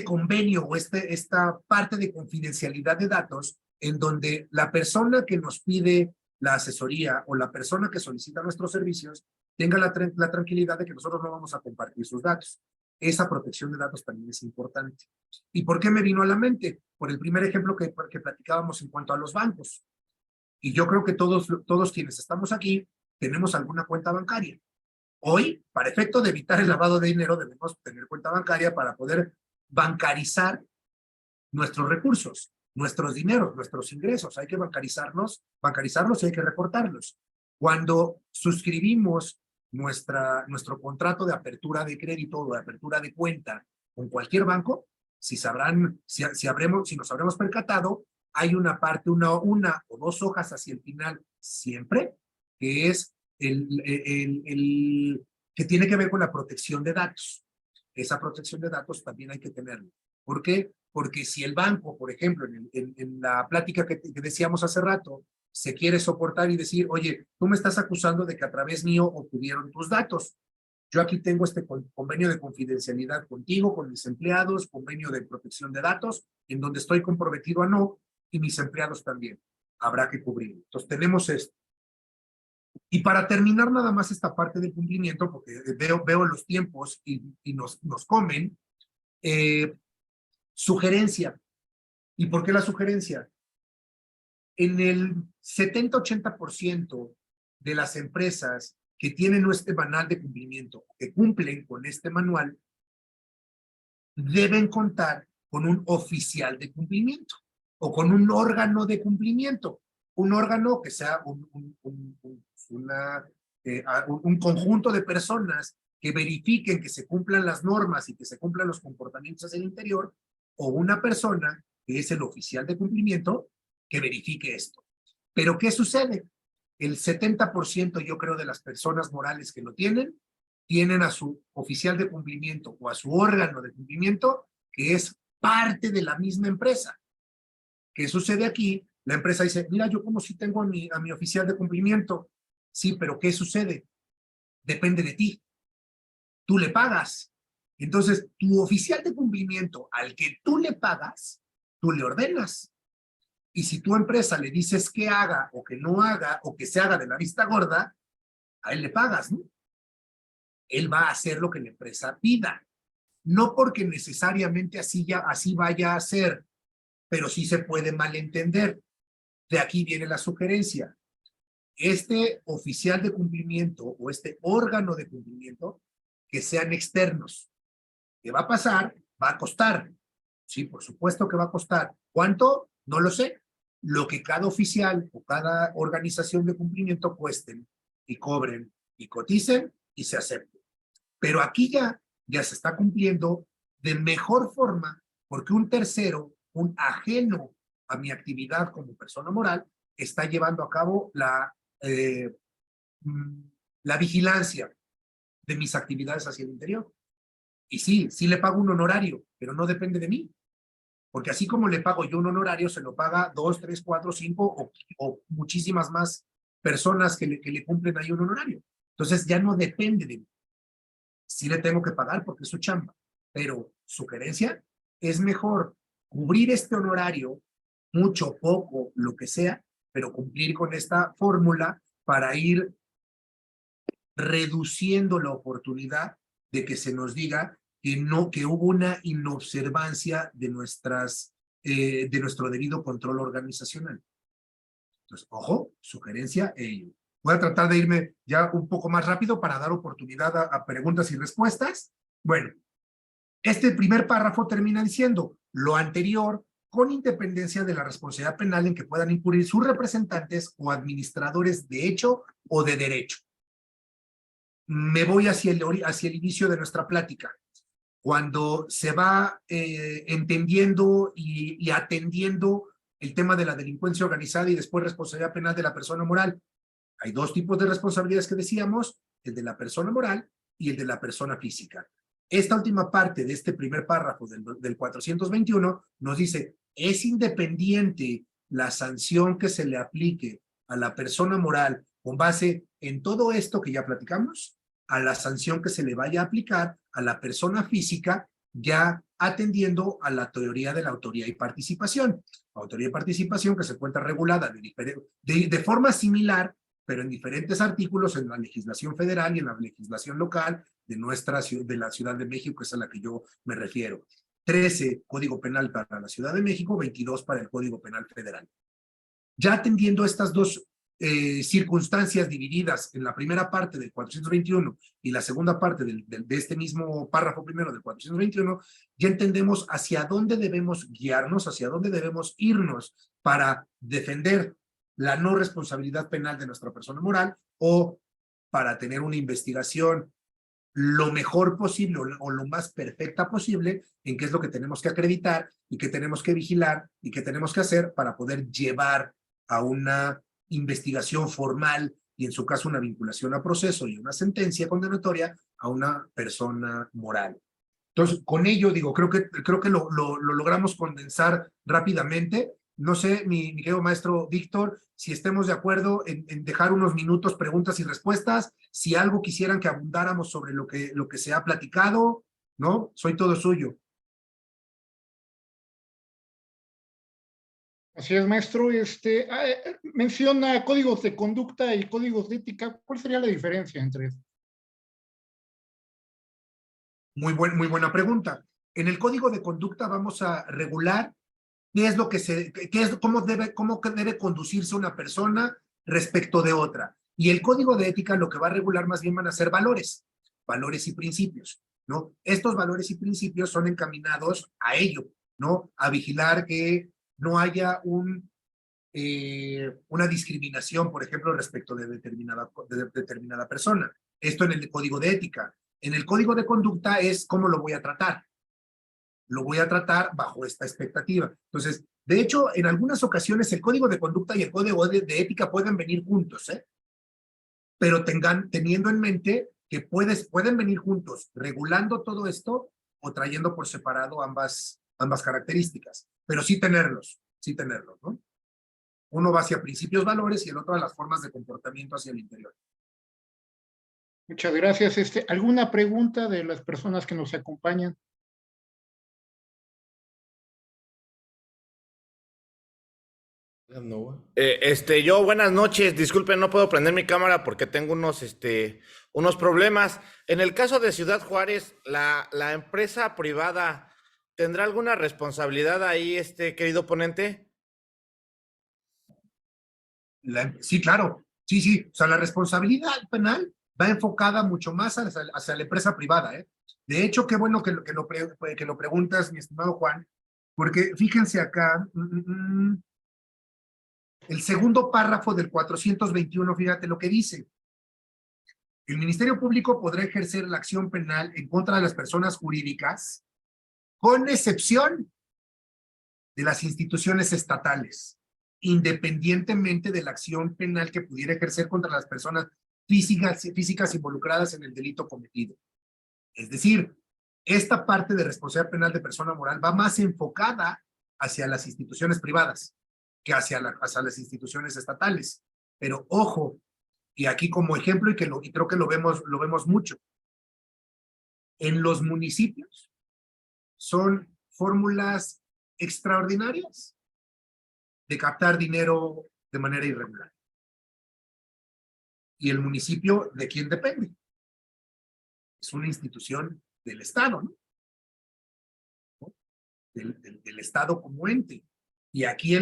[SPEAKER 3] convenio o esta parte de confidencialidad de datos, en donde la persona que nos pide la asesoría o la persona que solicita nuestros servicios tenga la tranquilidad de que nosotros no vamos a compartir sus datos. Esa protección de datos también es importante. ¿Y por qué me vino a la mente? Por el primer ejemplo que platicábamos en cuanto a los bancos. Y yo creo que todos quienes estamos aquí tenemos alguna cuenta bancaria. Hoy, para efecto de evitar el lavado de dinero, debemos tener cuenta bancaria para poder bancarizar nuestros recursos, nuestros dineros, nuestros ingresos. Hay que bancarizarlos y hay que reportarlos. Cuando suscribimos nuestro contrato de apertura de crédito o de apertura de cuenta con cualquier banco, si nos habremos percatado, hay una parte, una o dos hojas hacia el final siempre, que es que tiene que ver con la protección de datos. Esa protección de datos también hay que tenerla. ¿Por qué? Porque si el banco, por ejemplo, en la plática que decíamos hace rato, se quiere soportar y decir, oye, tú me estás acusando de que a través mío obtuvieron tus datos. Yo aquí tengo este convenio de confidencialidad contigo, con mis empleados, convenio de protección de datos, en donde estoy comprometido a no, y mis empleados también. Habrá que cubrirlo. Entonces tenemos esto. Y para terminar nada más esta parte del cumplimiento, porque veo los tiempos y nos comen, sugerencia. ¿Y por qué la sugerencia? En el 70-80% de las empresas que tienen este manual de cumplimiento, que cumplen con este manual, deben contar con un oficial de cumplimiento o con un órgano de cumplimiento. Un órgano que sea un conjunto de personas que verifiquen que se cumplan las normas y que se cumplan los comportamientos hacia el interior, o una persona que es el oficial de cumplimiento que verifique esto. Pero ¿qué sucede? El 70% yo creo de las personas morales que lo tienen a su oficial de cumplimiento o a su órgano de cumplimiento que es parte de la misma empresa. ¿Qué sucede aquí? La empresa dice, mira, yo como si tengo a mi oficial de cumplimiento. Sí, pero ¿qué sucede? Depende de ti. Tú le pagas. Entonces, tu oficial de cumplimiento al que tú le pagas, tú le ordenas. Y si tu empresa le dices que haga o que no haga o que se haga de la vista gorda, a él le pagas, ¿no? Él va a hacer lo que la empresa pida. No porque necesariamente así vaya a ser, pero sí se puede malentender. De aquí viene la sugerencia. Este oficial de cumplimiento o este órgano de cumplimiento, que sean externos. ¿Qué va a pasar? Va a costar. Sí, por supuesto que va a costar. ¿Cuánto? No lo sé. Lo que cada oficial o cada organización de cumplimiento cuesten y cobren y coticen y se acepten. Pero aquí ya se está cumpliendo de mejor forma porque un tercero, un ajeno a mi actividad como persona moral, está llevando a cabo la vigilancia de mis actividades hacia el interior. Y sí le pago un honorario, pero no depende de mí. Porque así como le pago yo un honorario, se lo paga 2, 3, 4, 5 o muchísimas más personas que le cumplen ahí un honorario. Entonces ya no depende de mí. Sí le tengo que pagar porque es su chamba, pero sugerencia, es mejor cubrir este honorario, mucho, poco, lo que sea, pero cumplir con esta fórmula para ir reduciendo la oportunidad de que se nos diga que hubo una inobservancia de nuestro debido control organizacional. Entonces, ojo, sugerencia, voy a tratar de irme ya un poco más rápido para dar oportunidad a preguntas y respuestas. Bueno, este primer párrafo termina diciendo lo anterior con independencia de la responsabilidad penal en que puedan incurrir sus representantes o administradores de hecho o de derecho. Me voy hacia el inicio de nuestra plática. Cuando se va entendiendo y atendiendo el tema de la delincuencia organizada y después responsabilidad penal de la persona moral. Hay dos tipos de responsabilidades que decíamos, el de la persona moral y el de la persona física. Esta última parte de este primer párrafo del 421 nos dice, es independiente la sanción que se le aplique a la persona moral con base en todo esto que ya platicamos, a la sanción que se le vaya a aplicar a la persona física, ya atendiendo a la teoría de la autoría y participación. Autoría y participación que se encuentra regulada de forma similar, pero en diferentes artículos en la legislación federal y en la legislación local de la Ciudad de México, que es a la que yo me refiero. 13, Código Penal para la Ciudad de México, 22 para el Código Penal Federal. Ya atendiendo estas dos circunstancias divididas en la primera parte del 421 y la segunda parte de este mismo párrafo primero del 421, ya entendemos hacia dónde debemos guiarnos, hacia dónde debemos irnos para defender la no responsabilidad penal de nuestra persona moral o para tener una investigación lo mejor posible o lo más perfecta posible en qué es lo que tenemos que acreditar y qué tenemos que vigilar y qué tenemos que hacer para poder llevar a una investigación formal y en su caso una vinculación a proceso y una sentencia condenatoria a una persona moral. Entonces, con ello, digo, creo que lo logramos condensar rápidamente. No sé, mi querido maestro Víctor, si estemos de acuerdo en dejar unos minutos, preguntas y respuestas, si algo quisieran que abundáramos sobre lo que se ha platicado, ¿no? Soy todo suyo.
[SPEAKER 2] Así es, maestro. Menciona códigos de conducta y códigos de ética. ¿Cuál sería la diferencia entre estos?
[SPEAKER 3] Muy buena pregunta. En el código de conducta vamos a regular qué es lo que cómo debe conducirse una persona respecto de otra. Y el código de ética lo que va a regular más bien van a ser valores y principios, ¿no? Estos valores y principios son encaminados a ello, ¿no? A vigilar que no haya una discriminación, por ejemplo, respecto de determinada persona. Esto en el código de ética. En el código de conducta es cómo lo voy a tratar. Lo voy a tratar bajo esta expectativa. Entonces, de hecho, en algunas ocasiones el código de conducta y el código de ética pueden venir juntos, ¿eh? Pero teniendo en mente que pueden venir juntos, regulando todo esto o trayendo por separado ambas características, pero sí tenerlos, ¿no? Uno va hacia principios, valores y el otro a las formas de comportamiento hacia el interior.
[SPEAKER 2] Muchas gracias. ¿Alguna pregunta de las personas que nos acompañan?
[SPEAKER 4] Yo, buenas noches. Disculpen, no puedo prender mi cámara porque tengo unos problemas. En el caso de Ciudad Juárez, la empresa privada tendrá alguna responsabilidad ahí, querido ponente.
[SPEAKER 3] Sí, claro. Sí, sí. O sea, la responsabilidad penal va enfocada mucho más hacia la empresa privada, ¿eh? De hecho, qué bueno que lo preguntas, mi estimado Juan, porque fíjense acá, el segundo párrafo del 421, fíjate lo que dice. El Ministerio Público podrá ejercer la acción penal en contra de las personas jurídicas, con excepción de las instituciones estatales, independientemente de la acción penal que pudiera ejercer contra las personas físicas involucradas en el delito cometido. Es decir, esta parte de responsabilidad penal de persona moral va más enfocada hacia las instituciones privadas que hacia las instituciones estatales. Pero ojo, y aquí como ejemplo, y creo que lo vemos mucho, en los municipios son fórmulas extraordinarias de captar dinero de manera irregular. ¿Y el municipio de quién depende? Es una institución del Estado, ¿no? Del Estado como ente. Y aquí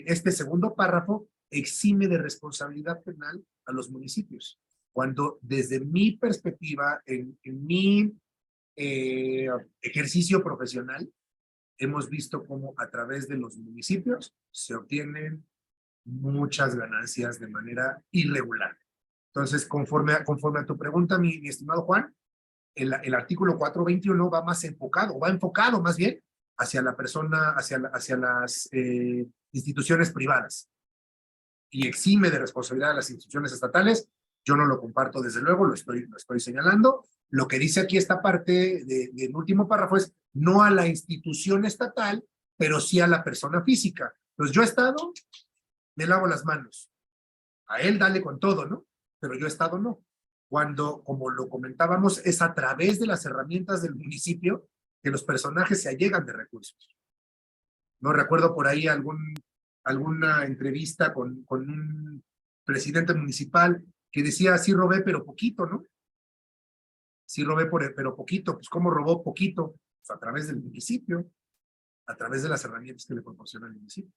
[SPEAKER 3] este segundo párrafo exime de responsabilidad penal a los municipios. Cuando desde mi perspectiva, en mi ejercicio profesional, hemos visto cómo a través de los municipios se obtienen muchas ganancias de manera irregular. Entonces, conforme a tu pregunta, mi estimado Juan, el artículo 421 va enfocado más bien hacia la persona, hacia las instituciones privadas y exime de responsabilidad a las instituciones estatales. Yo no lo comparto desde luego, lo estoy señalando. Lo que dice aquí esta parte del último párrafo es no a la institución estatal, pero sí a la persona física. Entonces yo he estado, me lavo las manos. A él dale con todo, ¿no? Pero yo he estado no. Cuando, como lo comentábamos, es a través de las herramientas del municipio que los personajes se allegan de recursos. No recuerdo por ahí alguna entrevista con un presidente municipal que decía, sí robé, pero poquito, ¿no? Sí robé, pero poquito. Pues, ¿cómo robó poquito? Pues a través del municipio, a través de las herramientas que le proporciona el municipio.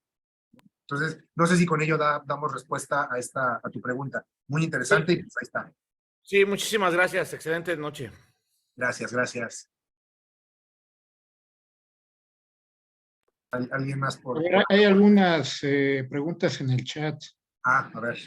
[SPEAKER 3] Entonces, no sé si con ello damos respuesta a tu pregunta. Muy interesante,
[SPEAKER 4] Sí.
[SPEAKER 3] y pues ahí está.
[SPEAKER 4] Sí, muchísimas gracias. Excelente noche.
[SPEAKER 3] Gracias, gracias. ¿Alguien más por...?
[SPEAKER 2] Hay algunas preguntas en el chat.
[SPEAKER 3] A ver.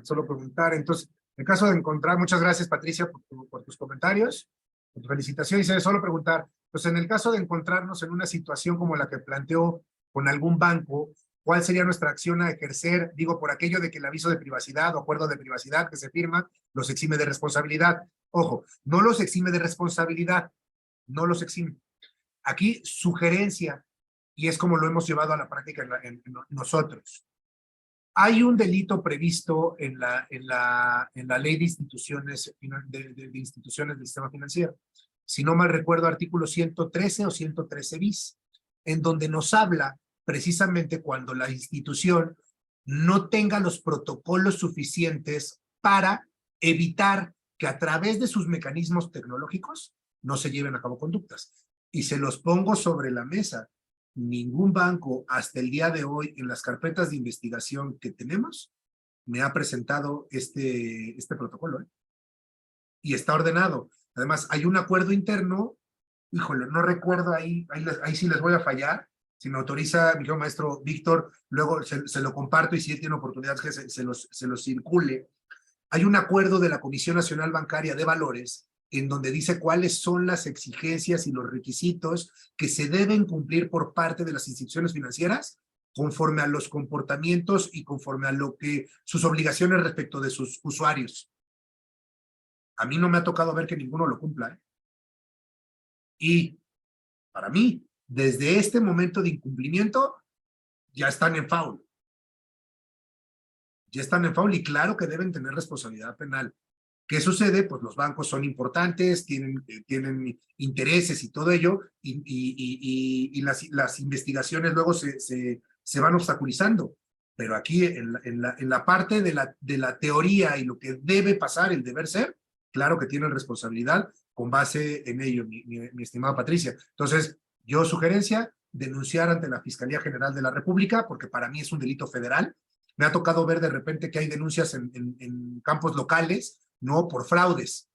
[SPEAKER 3] Solo preguntar. Entonces, en caso de encontrar, muchas gracias, Patricia, por tus comentarios, por tu felicitación. Y solo preguntar, pues en el caso de encontrarnos en una situación como la que planteó con algún banco, ¿cuál sería nuestra acción a ejercer? Digo, por aquello de que el aviso de privacidad o acuerdo de privacidad que se firma los exime de responsabilidad. Ojo, no los exime de responsabilidad, no los exime. Aquí, sugerencia, y es como lo hemos llevado a la práctica en nosotros. Hay un delito previsto en la ley de instituciones, de instituciones del sistema financiero. Si no mal recuerdo, artículo 113 o 113 bis, en donde nos habla precisamente cuando la institución no tenga los protocolos suficientes para evitar que a través de sus mecanismos tecnológicos no se lleven a cabo conductas. Y se los pongo sobre la mesa. Ningún banco hasta el día de hoy en las carpetas de investigación que tenemos me ha presentado este protocolo, ¿eh? Y está ordenado. Además, hay un acuerdo interno, híjole, no recuerdo ahí sí les voy a fallar. Si me autoriza mi maestro Víctor, luego se lo comparto y si él tiene oportunidad que se los circule. Hay un acuerdo de la Comisión Nacional Bancaria de Valores en donde dice cuáles son las exigencias y los requisitos que se deben cumplir por parte de las instituciones financieras conforme a los comportamientos y conforme a lo que sus obligaciones respecto de sus usuarios. A mí no me ha tocado ver que ninguno lo cumpla, ¿eh? Y para mí, desde este momento de incumplimiento, ya están en foul. ya están en FAUL y claro que deben tener responsabilidad penal. ¿Qué sucede? Pues los bancos son importantes, tienen intereses y todo ello, y las investigaciones luego se van obstaculizando. Pero aquí en la parte de la teoría y lo que debe pasar, el deber ser, claro que tienen responsabilidad con base en ello, mi estimada Patricia. Entonces, yo sugerencia, denunciar ante la Fiscalía General de la República, porque para mí es un delito federal. Me ha tocado ver de repente que hay denuncias en campos locales, no por fraudes.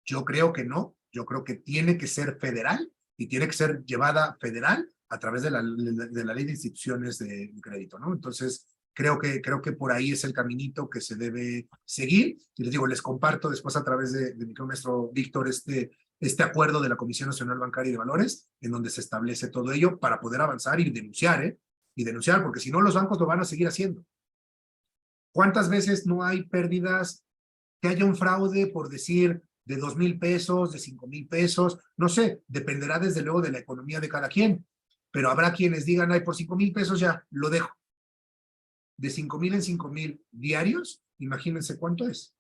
[SPEAKER 3] Yo creo que no, yo creo que tiene que ser federal y tiene que ser llevada federal a través de la ley de instituciones de crédito, ¿no? Entonces, creo que por ahí es el caminito que se debe seguir. Y les digo, les comparto después a través de mi maestro Víctor este acuerdo de la Comisión Nacional Bancaria y de Valores, en donde se establece todo ello para poder avanzar y denunciar, porque si no los bancos lo van a seguir haciendo. ¿Cuántas veces no hay pérdidas, que haya un fraude por decir de 2,000 pesos, de 5,000 pesos? No sé, dependerá desde luego de la economía de cada quien, pero habrá quienes digan, ay, por 5,000 pesos ya, lo dejo. De 5,000 en 5,000 diarios, imagínense cuánto es.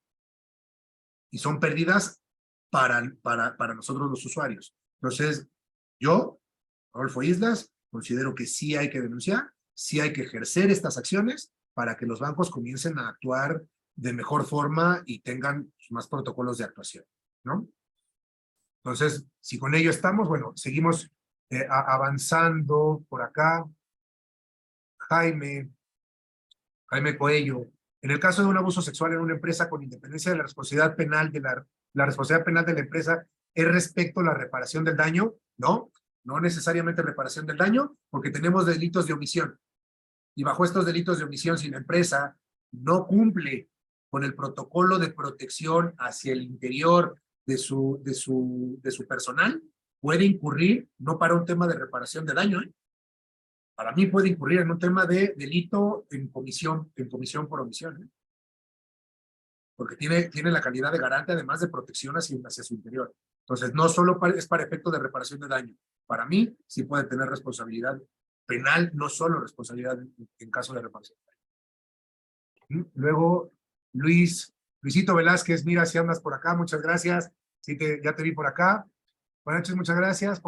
[SPEAKER 3] Y son pérdidas para nosotros los usuarios. Entonces, yo, Rodolfo Islas, considero que sí hay que denunciar, sí hay que ejercer estas acciones para que los bancos comiencen a actuar de mejor forma y tengan más protocolos de actuación, ¿no? Entonces, si con ello estamos, bueno, seguimos avanzando por acá. Jaime Coello. En el caso de un abuso sexual en una empresa, con independencia de la responsabilidad penal la responsabilidad penal de la empresa, ¿es respecto a la reparación del daño? No, no necesariamente reparación del daño, porque tenemos delitos de omisión. Y bajo estos delitos de omisión, si la empresa no cumple con el protocolo de protección hacia el interior de su personal, puede incurrir, no para un tema de reparación de daño, para mí puede incurrir en un tema de delito en comisión por omisión, porque tiene la calidad de garante, además de protección hacia su interior. Entonces, no solo es para efecto de reparación de daño. Para mí, sí puede tener responsabilidad penal, no solo responsabilidad en caso de reparación de daño. Luego, Luisito Velázquez, mira si andas por acá, muchas gracias. Sí, ya te vi por acá. Buenas noches, muchas gracias.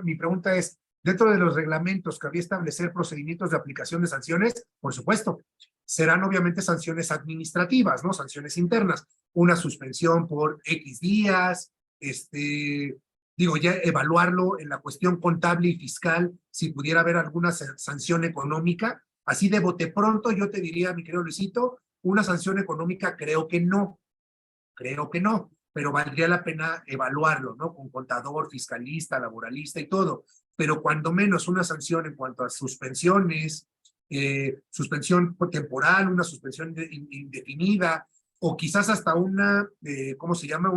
[SPEAKER 3] Mi pregunta es, dentro de los reglamentos, ¿cabría establecer procedimientos de aplicación de sanciones? Por supuesto. Serán obviamente sanciones administrativas, ¿no? Sanciones internas. Una suspensión por X días, ya evaluarlo en la cuestión contable y fiscal, si pudiera haber alguna sanción económica. Así de bote pronto, yo te diría, mi querido Luisito, una sanción económica creo que no, pero valdría la pena evaluarlo, ¿no? Con contador, fiscalista, laboralista y todo. Pero cuando menos una sanción en cuanto a suspensiones, suspensión temporal, una suspensión indefinida, o quizás hasta una, ¿cómo se llama?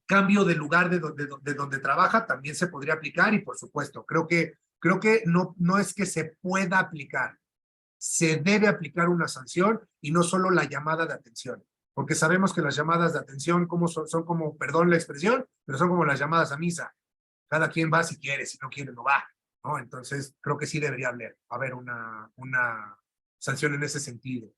[SPEAKER 3] Cambio de lugar de donde trabaja, también se podría aplicar y por supuesto, creo que no es que se pueda aplicar, se debe aplicar una sanción y no solo la llamada de atención, porque sabemos que las llamadas de atención son como, perdón la expresión, pero son como las llamadas a misa. Cada quien va si quiere, si no quiere no va, ¿no? Entonces creo que sí debería haber una sanción en ese sentido.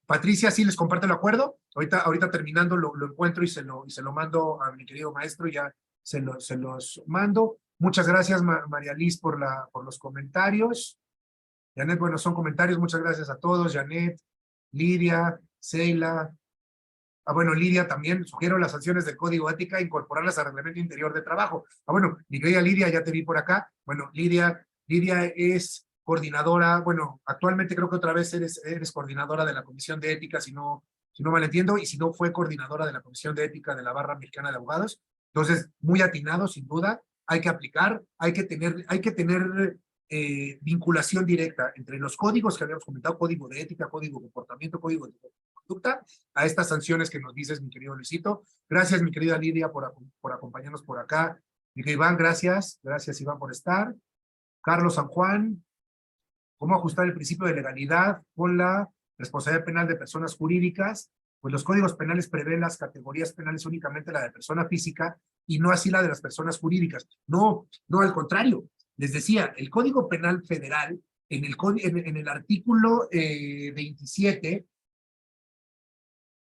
[SPEAKER 3] Patricia, ¿sí les comparte el acuerdo? Ahorita terminando lo encuentro y se lo mando a mi querido maestro, ya se los mando. Muchas gracias, María Liz, por los comentarios. Janet, bueno, son comentarios, muchas gracias a todos. Janet, Lidia, Seila. Bueno, Lidia también, sugiero las sanciones del Código Ética, incorporarlas al Reglamento Interior de Trabajo. Bueno, mi querida Lidia, ya te vi por acá. Bueno, Lidia es coordinadora, bueno, actualmente creo que otra vez eres coordinadora de la Comisión de Ética, si no mal entiendo, y si no fue coordinadora de la Comisión de Ética de la Barra Mexicana de Abogados. Entonces, muy atinado, sin duda, hay que aplicar, hay que tener vinculación directa entre los códigos que habíamos comentado, código de ética, código de comportamiento, código de conducta, a estas sanciones que nos dices, mi querido Luisito. Gracias, mi querida Lidia, por acompañarnos por acá. Mi querido Iván, gracias Iván por estar. Carlos San Juan, ¿cómo ajustar el principio de legalidad con la responsabilidad penal de personas jurídicas? Pues los códigos penales prevén las categorías penales únicamente la de persona física y no así la de las personas jurídicas. No, al contrario. Les decía, el Código Penal Federal en el artículo 27,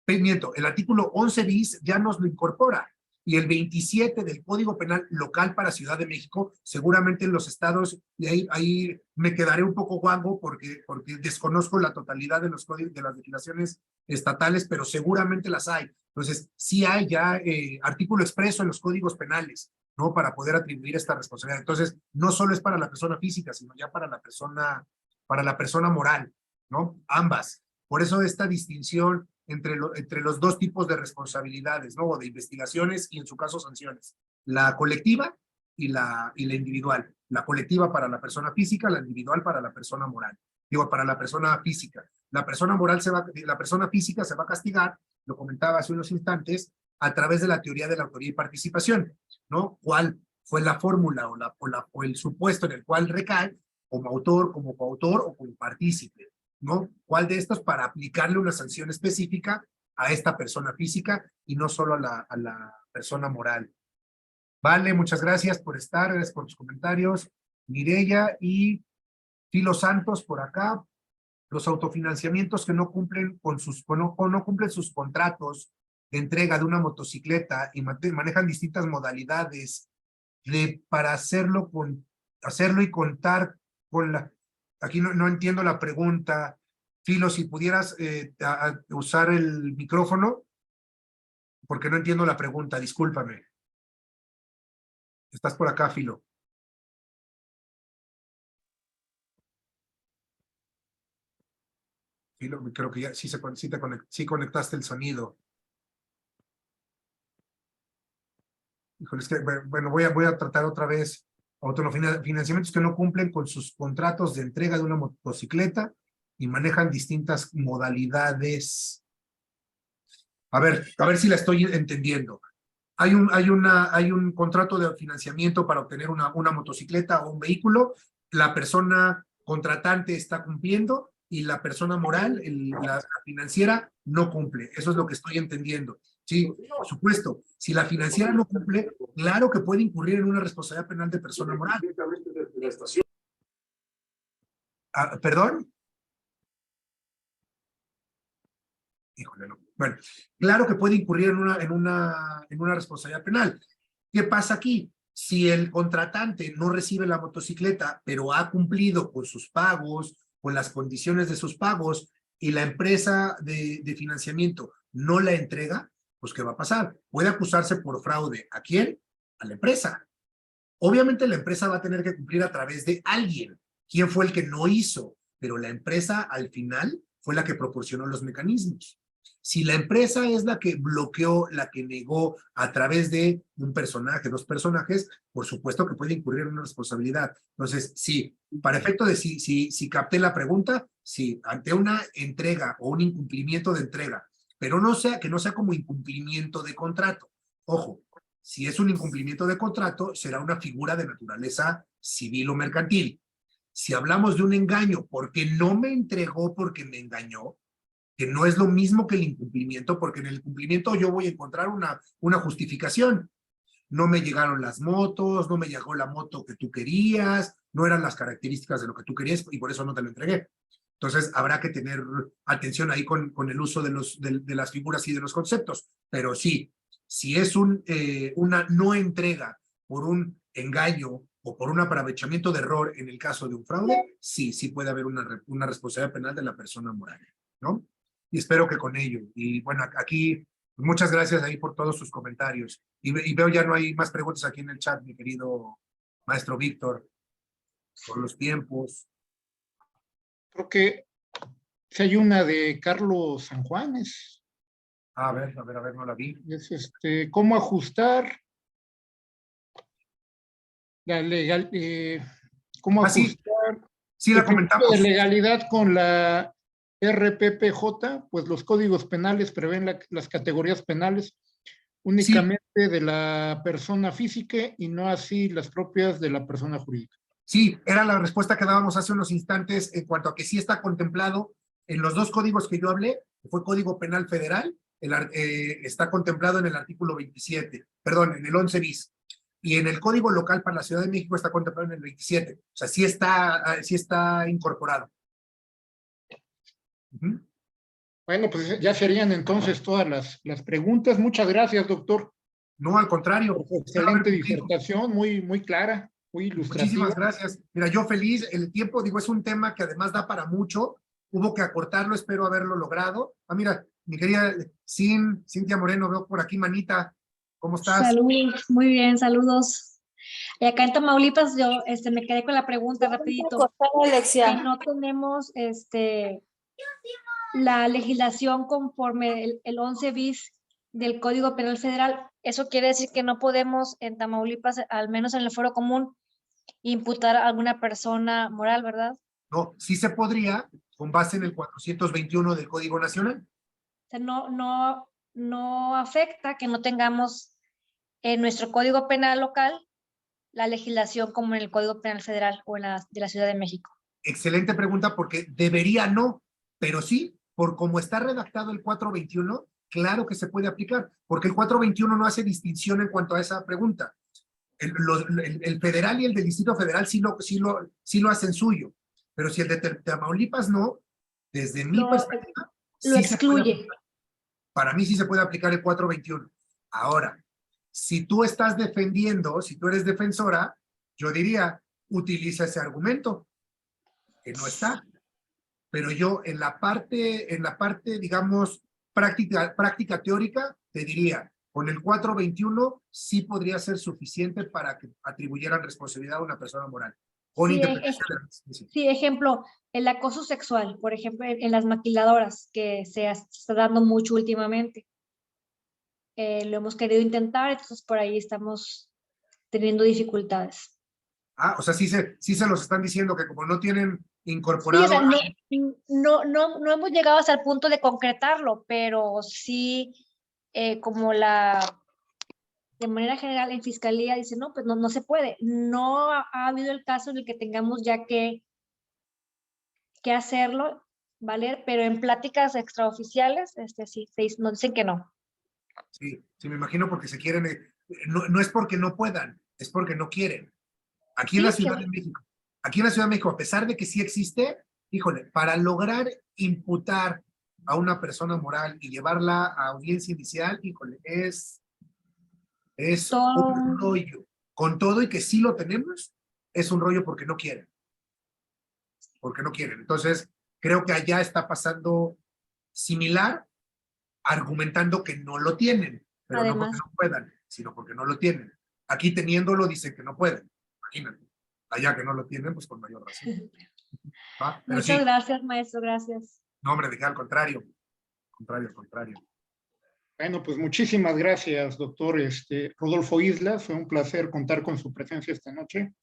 [SPEAKER 3] miento, el artículo 11 bis ya nos lo incorpora. Y el 27 del Código Penal local para Ciudad de México, seguramente en los estados, y ahí me quedaré un poco guango porque desconozco la totalidad de los códigos, de las legislaciones estatales, pero seguramente las hay. Entonces, sí hay ya artículo expreso en los códigos penales, ¿no? Para poder atribuir esta responsabilidad. Entonces, no solo es para la persona física, sino ya para la persona moral, ¿no? Ambas. Por eso esta distinción entre los dos tipos de responsabilidades, ¿no? O de investigaciones y en su caso sanciones. La colectiva y la individual. La colectiva para la persona física, la individual para la persona moral. Digo, para la persona física. La persona física se va a castigar, lo comentaba hace unos instantes, a través de la teoría de la autoría y participación, ¿no? ¿Cuál fue la fórmula o el supuesto en el cual recae como autor, como coautor o como partícipe, ¿no? ¿Cuál de estos para aplicarle una sanción específica a esta persona física y no solo a la persona moral? Vale, muchas gracias por estar, gracias por tus comentarios. Mireya y Filo Santos por acá. Los autofinanciamientos que no cumplen no cumplen sus contratos de entrega de una motocicleta y manejan distintas modalidades para hacerlo y contar con la... Aquí no entiendo la pregunta. Filo, si pudieras usar el micrófono, porque no entiendo la pregunta, discúlpame. Estás por acá, Filo. Filo, creo que ya sí conectaste el sonido. Híjole, es que, bueno, voy a tratar otra vez. Financiamientos que no cumplen con sus contratos de entrega de una motocicleta y manejan distintas modalidades. A ver si la estoy entendiendo. Hay un contrato de financiamiento para obtener una motocicleta o un vehículo. La persona contratante está cumpliendo y la persona moral, la financiera, no cumple. Eso es lo que estoy entendiendo. Sí, por supuesto. Si la financiera no cumple, claro que puede incurrir en una responsabilidad penal de persona moral. ¿Perdón? Híjole, no. Bueno, claro que puede incurrir en una responsabilidad penal. ¿Qué pasa aquí? Si el contratante no recibe la motocicleta, pero ha cumplido con sus pagos, con las condiciones de sus pagos, y la empresa de financiamiento no la entrega, pues ¿qué va a pasar? Puede acusarse por fraude. ¿A quién? A la empresa. Obviamente la empresa va a tener que cumplir a través de alguien. ¿Quién fue el que no hizo? Pero la empresa al final fue la que proporcionó los mecanismos. Si la empresa es la que bloqueó, la que negó a través de un personaje, dos personajes, por supuesto que puede incurrir en una responsabilidad. Entonces, sí, para efecto de si capté la pregunta, sí, ante una entrega o un incumplimiento de entrega, pero que no sea como incumplimiento de contrato. Ojo, si es un incumplimiento de contrato, será una figura de naturaleza civil o mercantil. Si hablamos de un engaño, porque no me entregó porque me engañó, que no es lo mismo que el incumplimiento, porque en el cumplimiento yo voy a encontrar una justificación. No me llegaron las motos, no me llegó la moto que tú querías, no eran las características de lo que tú querías y por eso no te lo entregué. Entonces habrá que tener atención ahí con el uso de las figuras y de los conceptos. Pero sí, si es una no entrega por un engaño o por un aprovechamiento de error en el caso de un fraude, sí puede haber una responsabilidad penal de la persona moral, ¿no? Y espero que con ello. Y bueno, aquí, muchas gracias ahí por todos sus comentarios. Y veo ya no hay más preguntas aquí en el chat, mi querido maestro Víctor, por los tiempos.
[SPEAKER 2] Creo que si hay una de Carlos San Juanes.
[SPEAKER 3] A ver, no la vi.
[SPEAKER 2] Es cómo ajustar la cómo ajustar
[SPEAKER 3] sí la comentamos.
[SPEAKER 2] De legalidad con la RPPJ, pues los códigos penales prevén las categorías penales únicamente de la persona física y no así las propias de la persona jurídica.
[SPEAKER 3] Sí, era la respuesta que dábamos hace unos instantes en cuanto a que sí está contemplado en los dos códigos que yo hablé, que fue Código Penal Federal, está contemplado en el artículo 27, perdón, en el 11 bis. y en el código local para la Ciudad de México está contemplado en el 27. O sea, sí está incorporado.
[SPEAKER 2] Bueno, pues ya serían entonces todas las preguntas. Muchas gracias, doctor.
[SPEAKER 3] No, al contrario.
[SPEAKER 2] Por su excelente disertación, muy clara, muy ilustrativa.
[SPEAKER 3] Muchísimas gracias. Mira, yo feliz. El tiempo, digo, es un tema que además da para mucho. Hubo que acortarlo, espero haberlo logrado. Ah, mira, mi querida Cintia Moreno, veo por aquí, manita. ¿Cómo estás?
[SPEAKER 5] Saludos, muy bien, saludos. Y acá en Tamaulipas yo me quedé con la pregunta rapidito. Si no tenemos la legislación conforme el 11 bis del Código Penal Federal, eso quiere decir que no podemos en Tamaulipas, al menos en el foro común, imputar a alguna persona moral, ¿verdad?
[SPEAKER 3] No, sí se podría, con base en el 421 del Código Nacional.
[SPEAKER 5] O sea, no afecta que no tengamos en nuestro Código Penal local la legislación como en el Código Penal Federal o en de la Ciudad de México.
[SPEAKER 3] Excelente pregunta, porque debería no, pero sí, por cómo está redactado el 421, claro que se puede aplicar, porque el 421 no hace distinción en cuanto a esa pregunta. El federal y el del Distrito Federal sí lo hacen suyo, pero si el de Tamaulipas no, desde mi perspectiva,
[SPEAKER 5] lo excluye.
[SPEAKER 3] Para mí sí se puede aplicar el 421. Ahora, si tú estás defendiendo, si tú eres defensora, yo diría, utiliza ese argumento, que no está. Pero yo en la parte, digamos, práctica teórica, te diría, con el 421 sí podría ser suficiente para que atribuyeran responsabilidad a una persona moral. Con independencia de la justicia.
[SPEAKER 5] Sí, ejemplo, el acoso sexual, por ejemplo, en las maquiladoras, que se está dando mucho últimamente. Lo hemos querido intentar, entonces por ahí estamos teniendo dificultades.
[SPEAKER 3] Ah, o sea, sí se los están diciendo que como no tienen incorporado...
[SPEAKER 5] Sí, o sea, no hemos llegado hasta el punto de concretarlo, pero sí, como de manera general en fiscalía dice, no, pues no se puede. No ha habido el caso en el que tengamos ya que hacerlo, ¿vale? Pero en pláticas extraoficiales, sí, nos dicen que no.
[SPEAKER 3] Sí, me imagino porque se quieren, no es porque no puedan, es porque no quieren. Aquí en la Ciudad de México, a pesar de que sí existe, híjole, para lograr imputar a una persona moral y llevarla a audiencia inicial, híjole, es un rollo. Con todo y que sí lo tenemos, es un rollo porque no quieren. Entonces, creo que allá está pasando similar, argumentando que no lo tienen, pero
[SPEAKER 5] además,
[SPEAKER 3] no porque no puedan, sino porque no lo tienen. Aquí teniéndolo dicen que no pueden, imagínate. Allá que no lo tienen, pues con mayor razón.
[SPEAKER 5] Muchas gracias, maestro, gracias.
[SPEAKER 3] No, hombre, al contrario.
[SPEAKER 2] Bueno, pues muchísimas gracias, doctor Rodolfo Islas. Fue un placer contar con su presencia esta noche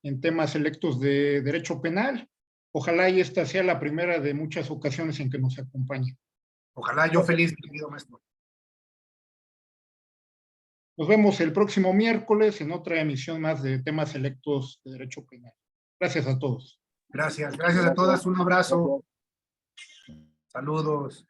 [SPEAKER 2] en temas selectos de Derecho Penal. Ojalá y esta sea la primera de muchas ocasiones en que nos acompañe.
[SPEAKER 3] Ojalá, yo feliz, mi querido maestro.
[SPEAKER 2] Nos vemos el próximo miércoles en otra emisión más de temas selectos de Derecho Penal. Gracias a todos.
[SPEAKER 3] Gracias a todas, un abrazo. Saludos.